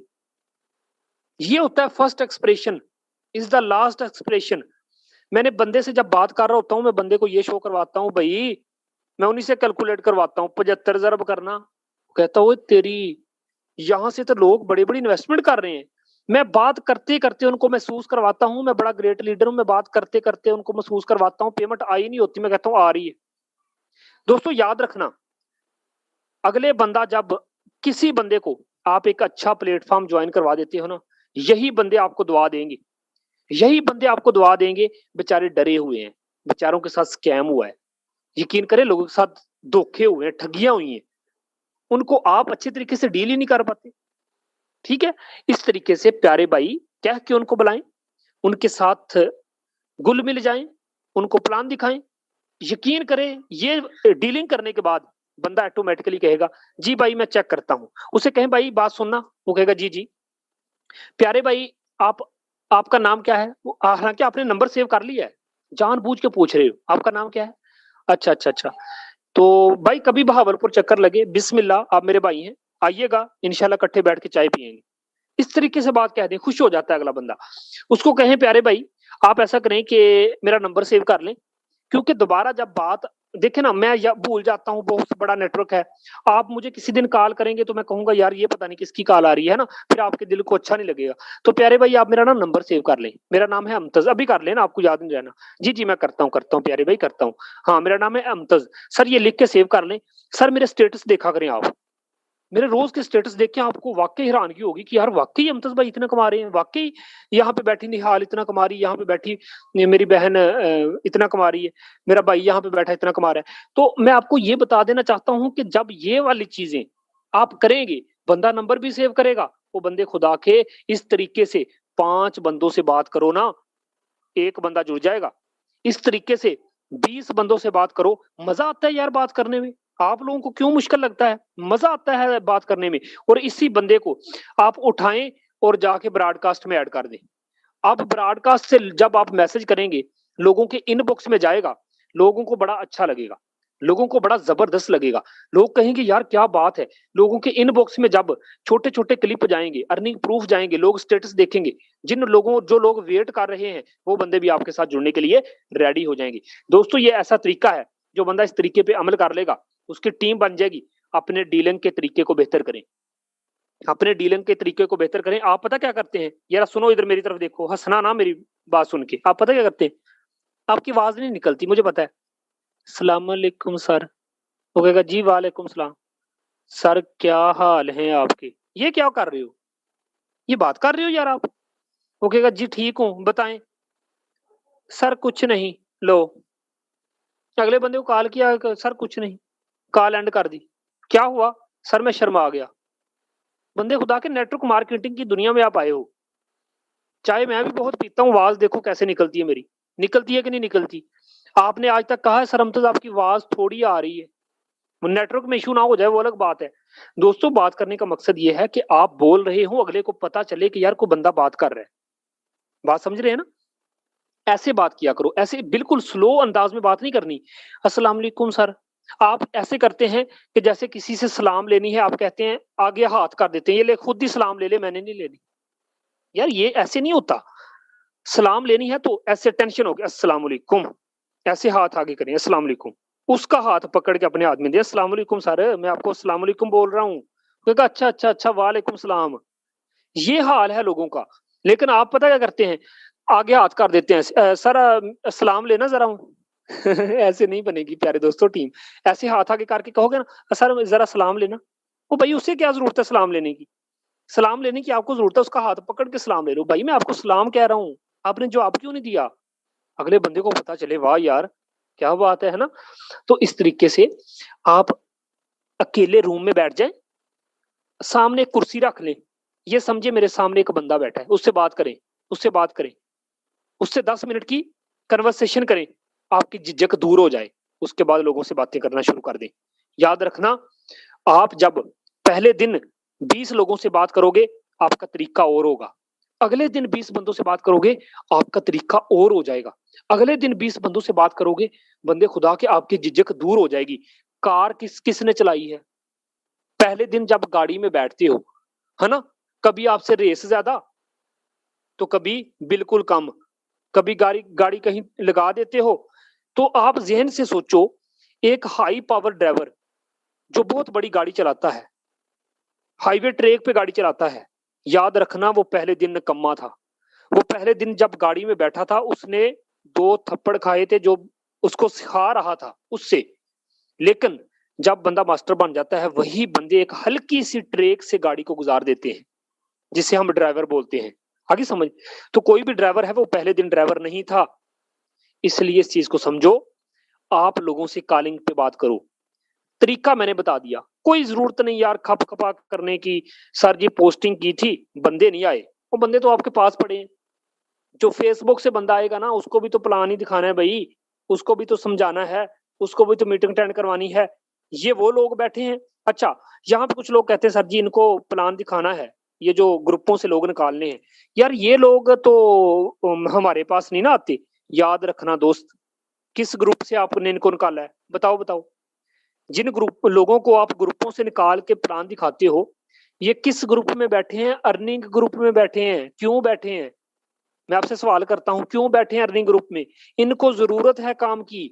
ये होता है first expression is the last expression. मैंने बंदे से जब बात कर रहा होता हूँ, मैं बंदे को ये शो करवाता हूँ भाई, मैं उन्हीं से कैलकुलेट करवाता हूँ 75 ज़रब करना। कहता हूँ तेरी, यहाँ से तो लोग बड़ी बड़ी इन्वेस्टमेंट कर रहे हैं। मैं बात करते करते उनको महसूस करवाता हूँ, मैं बड़ा ग्रेट लीडर हूँ, मैं बात करते करते उनको महसूस करवाता हूँ, पेमेंट आई नहीं होती, मैं कहता हूँ आ रही है। दोस्तों याद रखना, अगले बंदा जब किसी बंदे को आप एक अच्छा प्लेटफॉर्म ज्वाइन करवा देते हो ना, यही बंदे आपको दुआ देंगे, यही बंदे आपको दुआ देंगे। बेचारे डरे हुए हैं, बेचारों के साथ स्कैम हुआ है, यकीन करें लोगों के साथ धोखे हुए हैं, ठगियां हुई हैं, उनको आप अच्छे तरीके से डील ही नहीं कर पाते। ठीक है, इस तरीके से प्यारे भाई कह के उनको बुलाएं, उनके साथ घुल मिल जाएं, उनको प्लान दिखाएं। यकीन करें ये डीलिंग करने के बाद बंदा ऑटोमेटिकली कहेगा जी भाई मैं चेक करता हूं। उसे कहें भाई बात सुनना, वो कहेगा जी। प्यारे भाई आप, आपका नाम क्या है? हालांकि आपने नंबर सेव कर लिया है, जानबूझ के पूछ रहे हो आपका नाम क्या है। अच्छा। तो भाई कभी बहावलपुर चक्कर लगे, बिस्मिल्लाह आप मेरे भाई हैं, आइएगा इंशाल्लाह इकट्ठे बैठ के चाय पियेंगे। इस तरीके से बात कह दें, खुश हो जाता है अगला बंदा। उसको कहें प्यारे भाई आप ऐसा करें कि मेरा नंबर सेव कर लें, क्योंकि दोबारा जब बात देखे ना, मैं भूल जाता हूँ, बहुत बड़ा नेटवर्क है। आप मुझे किसी दिन कॉल करेंगे तो मैं कहूंगा यार ये पता नहीं किसकी कॉल आ रही है ना, फिर आपके दिल को अच्छा नहीं लगेगा। तो प्यारे भाई आप मेरा ना नंबर सेव कर लें, मेरा नाम है अमतज, अभी कर लेना, आपको याद नहीं रहना। जी मैं करता हूँ प्यारे भाई करता हूँ। हाँ मेरा नाम है अमतज, सर ये लिख के सेव कर लें। सर मेरे स्टेटस देखा करें आप, मेरे रोज के स्टेटस देख के आपको वाकई हैरानगी होगी कि यार वाकई अमतज भाई इतना कमा रहे हैं, वाकई यहाँ पे बैठी निहाल इतना कमा रही है, यहाँ पे बैठी मेरी बहन इतना कमा रही है, मेरा भाई यहाँ पे बैठा इतना कमा रहा है। तो मैं आपको ये बता देना चाहता हूँ कि जब ये वाली चीजें आप करेंगे, बंदा नंबर भी सेव करेगा। वो बंदे खुदा के इस तरीके से 5 बंदों से बात करो ना, 1 बंदा जुड़ जाएगा। इस तरीके से 20 बंदों से बात करो, मजा आता है यार बात करने में। आप लोगों को क्यों मुश्किल लगता है? मजा आता है बात करने में। और इसी बंदे को आप उठाएं और जाके ब्रॉडकास्ट में ऐड कर दें। आप ब्रॉडकास्ट से जब आप मैसेज करेंगे, लोगों के इनबॉक्स में जाएगा, लोगों को बड़ा अच्छा लगेगा, लोगों को बड़ा जबरदस्त लगेगा। लोग कहेंगे यार क्या बात है। लोगों के इनबॉक्स में जब छोटे छोटे क्लिप जाएंगे, अर्निंग प्रूफ जाएंगे, लोग स्टेटस देखेंगे, जो लोग वेट कर रहे हैं वो बंदे भी आपके साथ जुड़ने के लिए रेडी हो जाएंगे। दोस्तों ये ऐसा तरीका है, जो बंदा इस तरीके पे अमल कर लेगा उसकी टीम बन जाएगी। अपने डीलिंग के तरीके को बेहतर करें, अपने डीलिंग के तरीके को बेहतर करें। आप पता क्या करते हैं, यार सुनो इधर मेरी तरफ देखो, हंसना ना मेरी बात सुन के। आप पता क्या करते हैं, आपकी आवाज नहीं निकलती मुझे पता है। सलाम अलैकुम सर। वो कहेगा जी वालेकुम सलाम। सर क्या हाल है आपके? ये क्या कर रहे हो, ये बात कर रहे हो यार आप? वो कहेगा जी ठीक हूँ, बताएं। सर कुछ नहीं। लो, अगले बंदे को कॉल किया, सर कुछ नहीं, कॉल एंड कर दी। क्या हुआ? सर मैं शर्मा गया। बंदे खुदा के, नेटवर्क मार्केटिंग की दुनिया में आप आए हो। चाहे मैं भी बहुत पीता हूँ, आवाज देखो कैसे निकलती है मेरी, निकलती है कि नहीं निकलती? आपने आज तक कहा है सर हमतज आपकी आवाज थोड़ी आ रही है। नेटवर्क में इशू ना हो जाए वो अलग बात है। दोस्तों बात करने का मकसद ये है कि आप बोल रहे हो, अगले को पता चले कि यार कोई बंदा बात कर रहा है। बात समझ रहे हैं ना? ऐसे बात किया करो, ऐसे बिल्कुल स्लो अंदाज में बात नहीं करनी। अस्सलाम वालेकुम सर। आप ऐसे करते हैं कि जैसे किसी से सलाम लेनी है, आप कहते हैं आगे हाथ कर देते हैं, ये ले खुद ही सलाम ले ले, मैंने नहीं लेनी। यार ये ऐसे नहीं होता। सलाम लेनी है तो ऐसे टेंशन हो गया, अस्सलाम वालेकुम, ऐसे हाथ आगे करें, अस्सलाम वालेकुम। उसका हाथ पकड़ के अपने हाथ में दे, अस्सलाम वालेकुम सर, मैं आपको अस्सलाम वालेकुम बोल रहा हूँ। कहेगा अच्छा अच्छा अच्छा, वालेकुम सलाम। ये हाल है लोगों का। लेकिन आप पता क्या करते हैं, आगे हाथ कर देते हैं, सर सलाम लेना जरा हूँ। ऐसे नहीं बनेगी प्यारे दोस्तों टीम। ऐसे हाथ आगे करके कहोगे ना सर जरा सलाम लेना, वो भाई उसे क्या जरूरत है सलाम लेने की? सलाम लेने की आपको जरूरत है, उसका हाथ पकड़ के सलाम ले लो। भाई मैं आपको सलाम कह रहा हूँ, आपने जवाब क्यों नहीं दिया? अगले बंदे को पता चले वाह यार क्या बात है ना? तो इस तरीके से आप अकेले रूम में बैठ जाएं, सामने कुर्सी रख लें, ये समझे मेरे सामने एक बंदा बैठा है, उससे बात करें, उससे बात करें, उससे 10 मिनट की कन्वर्सेशन करें, आपकी झिझक दूर हो जाए। उसके बाद लोगों से बातें करना शुरू कर दें। याद रखना, आप जब पहले दिन 20 लोगों से बात करोगे, आपका तरीका और होगा। अगले दिन 20 बंदों से बात करोगे, आपका तरीका और हो जाएगा। अगले दिन 20 बंदों से बात करोगे, बंदे खुदा के आपकी झिझक दूर हो जाएगी। कार किसने चलाई है? पहले दिन जब गाड़ी में बैठते हो, है ना, कभी आपसे रेस ज्यादा तो कभी बिल्कुल कम, कभी गाड़ी गाड़ी कहीं लगा देते हो। तो आप जहन से सोचो, एक हाई पावर ड्राइवर जो बहुत बड़ी गाड़ी चलाता है, हाईवे ट्रैक पे गाड़ी चलाता है, याद रखना वो पहले दिन निकम्मा था। वो पहले दिन जब गाड़ी में बैठा था, उसने 2 थप्पड़ खाए थे जो उसको सिखा रहा था उससे। लेकिन जब बंदा मास्टर बन जाता है, वही बंदे एक हल्की सी ट्रैक से गाड़ी को गुजार देते हैं, जिसे हम ड्राइवर बोलते हैं। आगे समझ? तो कोई भी ड्राइवर है वो पहले दिन ड्राइवर नहीं था। इसलिए इस चीज को समझो। आप लोगों से कॉलिंग पे बात करो, तरीका मैंने बता दिया। कोई जरूरत नहीं यार खप खपा करने की, सर जी पोस्टिंग की थी बंदे नहीं आए। वो बंदे तो आपके पास पड़े हैं। जो फेसबुक से बंदा आएगा ना, उसको भी तो प्लान ही दिखाना है भाई, उसको भी तो समझाना है, उसको भी तो मीटिंग अटेंड करवानी है। ये वो लोग बैठे हैं। अच्छा, यहाँ पे कुछ लोग कहते हैं सर जी इनको प्लान दिखाना है, ये जो ग्रुपों से लोग निकालने हैं। यार ये लोग तो हमारे पास नहीं ना आते। याद रखना दोस्त, किस ग्रुप से आपने इनको निकाला है? बताओ बताओ। जिन ग्रुप लोगों को आप ग्रुपों से निकाल के प्लान दिखाते हो, ये किस ग्रुप में बैठे हैं? अर्निंग ग्रुप में बैठे हैं। क्यों बैठे हैं? मैं आपसे सवाल करता हूं, क्यों बैठे हैं अर्निंग ग्रुप में? इनको जरूरत है काम की,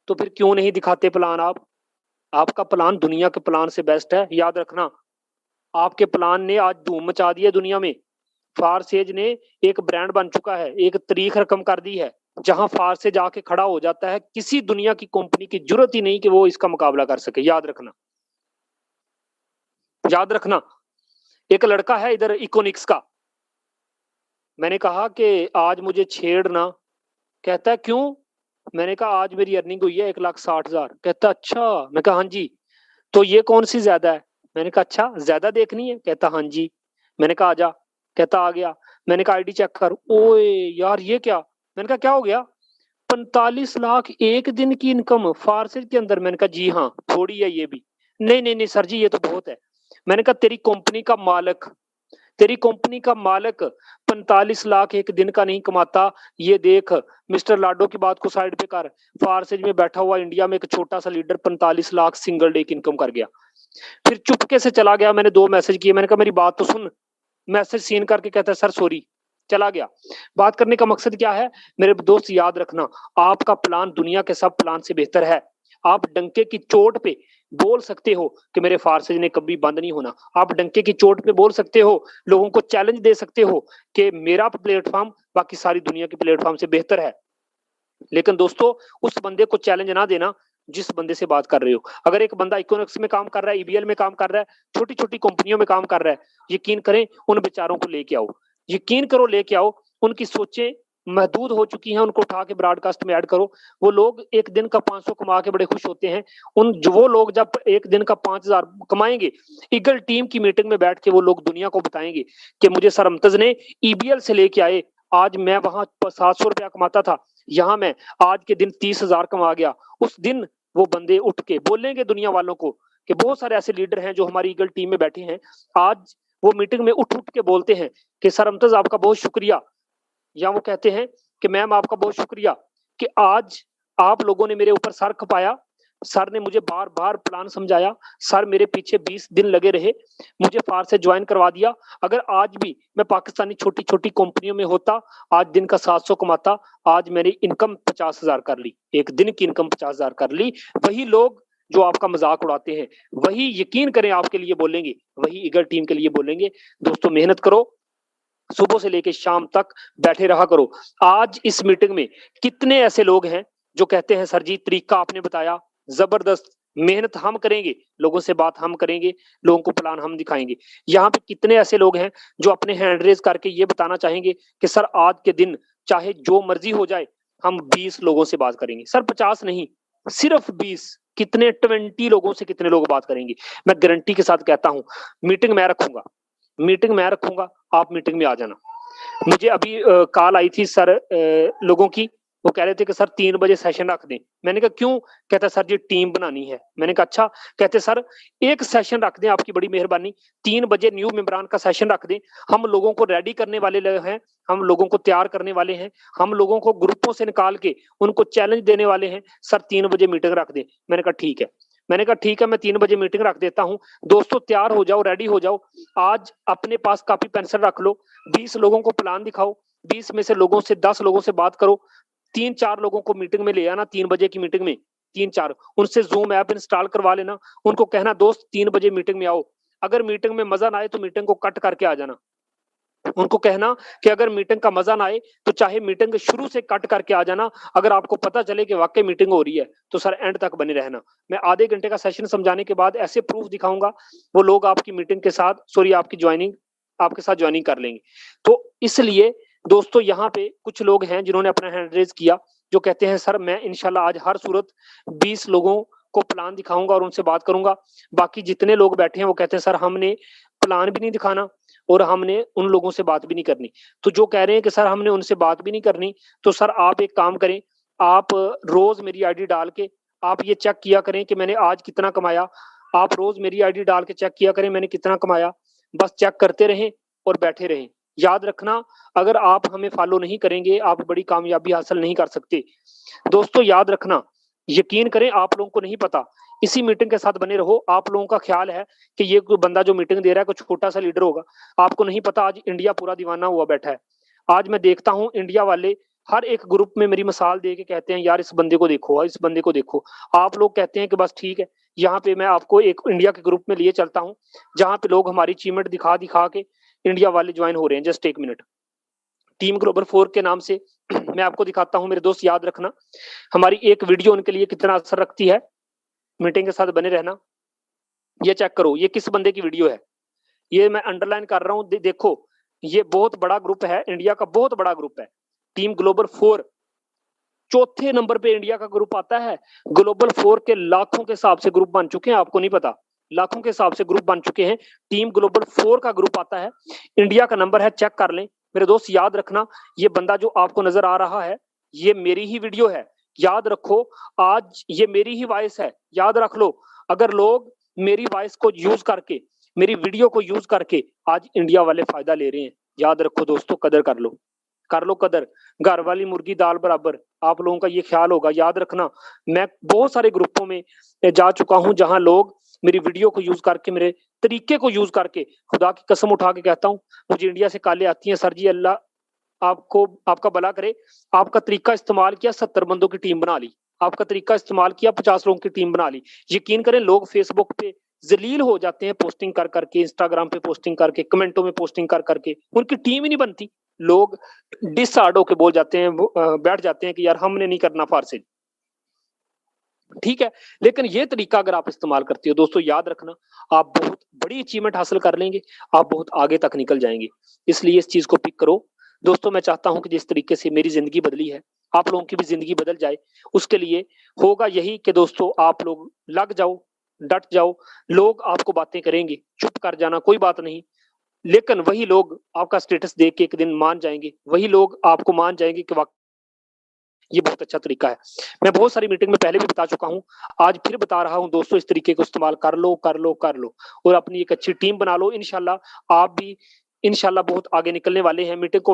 तो फिर क्यों नहीं दिखाते प्लान आप? आपका प्लान दुनिया के प्लान से बेस्ट है, याद रखना। आपके प्लान ने आज धूम मचा दी है दुनिया में। फारसेज ने एक ब्रांड बन चुका है, एक तारीख रकम कर दी है। जहां फार से जाके खड़ा हो जाता है, किसी दुनिया की कंपनी की जरूरत ही नहीं कि वो इसका मुकाबला कर सके। याद रखना। याद रखना। एक लड़का है इधर इकोनिक्स का, मैंने कहा कि आज मुझे छेड़ना, कहता है क्यों? मैंने कहा आज मेरी अर्निंग हुई है 1,60,000। कहता अच्छा। मैं कहा हाँ जी। तो ये कौन सी ज्यादा है? मैंने कहा अच्छा ज्यादा देखनी है? कहता हाँ जी। मैंने कहा आजा। कहता आ गया। मैंने कहा आईडी चेक कर। ओए यार ये क्या? मैंने कहा क्या हो गया? 45 लाख एक दिन की इनकम फारसेज के अंदर। मैंने कहा जी हाँ थोड़ी है ये भी। नहीं नहीं नहीं सर जी ये तो बहुत है। मैंने कहा तेरी कंपनी का मालिक 45 लाख एक दिन का नहीं कमाता। ये देख मिस्टर लाडो की बात को साइड पे कर, फारसेज में बैठा हुआ इंडिया में एक छोटा सा लीडर 45 लाख सिंगल डे की इनकम कर गया। फिर चुपके से चला गया। मैंने 2 मैसेज किए, मैंने कहा मेरी बात तो सुन। मैसेज सीन करके कहता है सर सॉरी, चला गया। बात करने का मकसद क्या है मेरे दोस्त? याद रखना, आपका प्लान दुनिया के सब प्लान से बेहतर है। आप डंके की चोट पे बोल सकते हो कि मेरे फारसेज ने कभी बंद नहीं होना। आप डंके की चोट पे बोल सकते हो, लोगों को चैलेंज दे सकते हो कि मेरा प्लेटफॉर्म बाकी सारी दुनिया के प्लेटफॉर्म से बेहतर है। लेकिन दोस्तों उस बंदे को चैलेंज ना देना जिस बंदे से बात कर रहे हो। अगर एक बंदा इकोनॉमिक्स में काम कर रहा है, ईबीएल में काम कर रहा है, छोटी छोटी कंपनियों में काम कर रहा है, यकीन करें उन बेचारों को लेके आओ। यकीन करो लेके आओ। उनकी सोचें महदूद हो चुकी हैं, उनको उठा के ब्रॉडकास्ट में ऐड करो। वो लोग एक दिन का 500 कमा के बड़े खुश होते हैं। वो लोग जब एक दिन का 5,000 कमाएंगे, ईगल टीम की मीटिंग में बैठ के वो लोग दुनिया को बताएंगे कि मुझे सर अमतज ने ईबीएल से लेके आए, आज मैं वहां 700 रुपया कमाता था, यहाँ मैं आज के दिन 30,000 कमा गया। उस दिन वो बंदे उठ के बोलेंगे दुनिया वालों को कि बहुत सारे ऐसे लीडर हैं जो हमारी ईगल टीम में बैठे हैं, आज वो मीटिंग में उठ उठ के बोलते हैं कि सर अमतज आपका बहुत शुक्रिया, या वो कहते हैं कि मैम आपका बहुत शुक्रिया कि आज आप लोगों ने मेरे ऊपर सर खपाया, सर ने मुझे बार बार प्लान समझाया, सर मेरे पीछे 20 दिन लगे रहे, मुझे फार से ज्वाइन करवा दिया। अगर आज भी मैं पाकिस्तानी छोटी छोटी कंपनियों में होता, आज दिन का 700 कमाता, आज मैंने इनकम 50,000 कर ली, एक दिन की इनकम 50,000 कर ली। वही लोग जो आपका मजाक उड़ाते हैं, वही यकीन करें आपके लिए बोलेंगे, वही ईगल टीम के लिए बोलेंगे। दोस्तों मेहनत करो, सुबह से लेकर शाम तक बैठे रहा करो। आज इस मीटिंग में कितने ऐसे लोग हैं जो कहते हैं सर जी तरीका आपने बताया जबरदस्त, मेहनत हम करेंगे, लोगों से बात हम करेंगे, लोगों को प्लान हम दिखाएंगे। यहाँ पे कितने ऐसे लोग हैं जो अपने हैंड रेज करके ये बताना चाहेंगे कि सर आज के दिन चाहे जो मर्जी हो जाए हम 20 लोगों से बात करेंगे। सर 50 नहीं, सिर्फ 20, कितने 20 लोगों से कितने लोग बात करेंगे? मैं गारंटी के साथ कहता हूं मीटिंग मैं रखूंगा, आप मीटिंग में आ जाना। मुझे अभी कॉल आई थी सर लोगों की, वो कह रहे थे कि सर 3 बजे सेशन रख दें। मैंने कहा क्यों? कहता सर जी टीम बनानी है। मैंने कहा अच्छा। कहते सर एक सेशन रख दें, आपकी बड़ी मेहरबानी, 3 बजे न्यू मेंबरान का सेशन रख दें, हम लोगों को रेडी करने वाले हैं, हम लोगों को तैयार करने वाले हैं, हम लोगों को ग्रुपों से निकाल के उनको चैलेंज देने वाले हैं, सर 3 बजे मीटिंग रख दें। मैंने कहा ठीक है। मैं 3 बजे मीटिंग रख देता हूं। दोस्तों तैयार हो जाओ, रेडी हो जाओ। आज अपने पास कॉपी पेंसिल रख लो, 20 लोगों को प्लान दिखाओ, 20 में से लोगों से 10 लोगों से बात करो, 3-4 लोगों को मीटिंग में ले आना। 3 बजे की मीटिंग में 3-4 उनसे जूम ऐप इंस्टॉल करवा लेना, उनको कहना दोस्त 3 बजे मीटिंग में आओ। अगर मीटिंग में मजा ना आए तो मीटिंग को कट करके आ जाना। उनको कहना कि अगर मीटिंग का मजा ना आए तो चाहे मीटिंग शुरू से कट करके आ जाना। अगर आपको पता चले कि वाकई मीटिंग हो रही है तो सर एंड तक बने रहना। मैं आधे घंटे का सेशन समझाने के बाद ऐसे प्रूफ दिखाऊंगा, वो लोग आपकी मीटिंग के साथ आपके साथ ज्वाइनिंग कर लेंगे। तो इसलिए दोस्तों यहाँ पे कुछ लोग हैं जिन्होंने अपना हैंड रेज किया, जो कहते हैं सर मैं इंशाल्लाह आज हर सूरत 20 लोगों को प्लान दिखाऊंगा और उनसे बात करूंगा। बाकी जितने लोग बैठे हैं वो कहते हैं सर हमने प्लान भी नहीं दिखाना और हमने उन लोगों से बात भी नहीं करनी। तो जो कह रहे हैं कि सर हमने उनसे बात भी नहीं करनी, तो सर आप एक काम करें, आप रोज मेरी आईडी डाल के आप ये चेक किया करें कि मैंने आज कितना कमाया। आप रोज मेरी आईडी डाल के चेक किया करें मैंने कितना कमाया। बस चेक करते रहें और बैठे रहें। याद रखना, अगर आप हमें फॉलो नहीं करेंगे आप बड़ी कामयाबी हासिल नहीं कर सकते। दोस्तों याद रखना, यकीन करें आप लोगों को नहीं पता, इसी मीटिंग के साथ बने रहो। आप लोगों का ख्याल है कि ये कोई बंदा जो मीटिंग दे रहा है कुछ छोटा सा लीडर होगा, आपको नहीं पता आज इंडिया पूरा दीवाना हुआ बैठा है। आज मैं देखता हूं इंडिया वाले हर एक ग्रुप में मेरी मिसाल दे के कहते हैं यार इस बंदे को देखो, इस बंदे को देखो। आप लोग कहते हैं कि बस ठीक है। यहाँ पे मैं आपको एक इंडिया के ग्रुप में लिए चलता हूँ जहां पे लोग हमारी अचीवमेंट दिखा दिखा के इंडिया वाले ज्वाइन हो रहे हैं। जस्ट 1 मिनट, टीम ग्लोबल 4 के नाम से मैं आपको दिखाता हूं। मेरे दोस्त याद रखना, हमारी एक वीडियो उनके लिए कितना असर रखती है। मीटिंग के साथ बने रहना। ये चेक करो, ये किस बंदे की वीडियो है, ये मैं अंडरलाइन कर रहा हूं। देखो ये बहुत बड़ा ग्रुप है, इंडिया का बहुत बड़ा ग्रुप है, टीम ग्लोबल 4 चौथे नंबर पे इंडिया का ग्रुप आता है। ग्लोबल 4 के लाखों के हिसाब से ग्रुप बन चुके हैं, आपको नहीं पता, लाखों के हिसाब से ग्रुप बन चुके हैं। टीम ग्लोबल 4 का ग्रुप आता है, इंडिया का नंबर है, चेक कर लें मेरे दोस्त। याद रखना, ये बंदा जो आपको नजर आ रहा है ये मेरी ही वीडियो है, याद रखो। आज ये मेरी ही वॉइस है, याद रख लो। अगर लोग मेरी वॉइस को यूज करके, मेरी वीडियो को यूज करके आज इंडिया वाले फायदा ले रहे हैं, याद रखो दोस्तों, कदर कर लो, कर लो कदर। घर वाली मुर्गी दाल बराबर, आप लोगों का ये ख्याल होगा, याद रखना। मैं बहुत सारे ग्रुपों में जा चुका हूं जहां लोग मेरी वीडियो को यूज करके, मेरे तरीके को यूज करके, खुदा की कसम उठा के कहता हूं, मुझे इंडिया से कॉलें आती हैं, सर जी अल्लाह आपको आपका भला करे, आपका तरीका इस्तेमाल किया, 70 बंदों की टीम बना ली, आपका तरीका इस्तेमाल किया, 50 लोगों की टीम बना ली। यकीन करें लोग फेसबुक पे जलील हो जाते हैं पोस्टिंग कर करके, इंस्टाग्राम पे पोस्टिंग करके, कमेंटों में पोस्टिंग कर करके, उनकी टीम ही नहीं बनती। लोग डिसहार्ड होके बोल जाते हैं, बैठ जाते हैं कि यार हमने नहीं करना फारसी, ठीक है। लेकिन ये तरीका अगर आप इस्तेमाल करते हो दोस्तों, याद रखना आप बहुत बड़ी अचीवमेंट हासिल कर लेंगे, आप बहुत आगे तक निकल जाएंगे। इसलिए इस चीज को पिक करो दोस्तों। मैं चाहता हूं कि जिस तरीके से मेरी जिंदगी बदली है, आप लोगों की भी जिंदगी बदल जाए। उसके लिए होगा यही कि दोस्तों आप लोग लग जाओ, डट जाओ। लोग आपको बातें करेंगे, चुप कर जाना, कोई बात नहीं, लेकिन वही लोग आपका स्टेटस देख के एक दिन मान जाएंगे, वही लोग आपको मान जाएंगे कि वाकई ये बहुत अच्छा तरीका है। मैं बहुत सारी मीटिंग में पहले भी बता चुका हूं, आज फिर बता रहा हूं दोस्तों, इस तरीके को इस्तेमाल कर लो, कर लो, कर लो और अपनी एक अच्छी टीम बना लो। इंशाल्लाह आप भी इंशाल्लाह बहुत आगे निकलने वाले हैं। मीटिंग को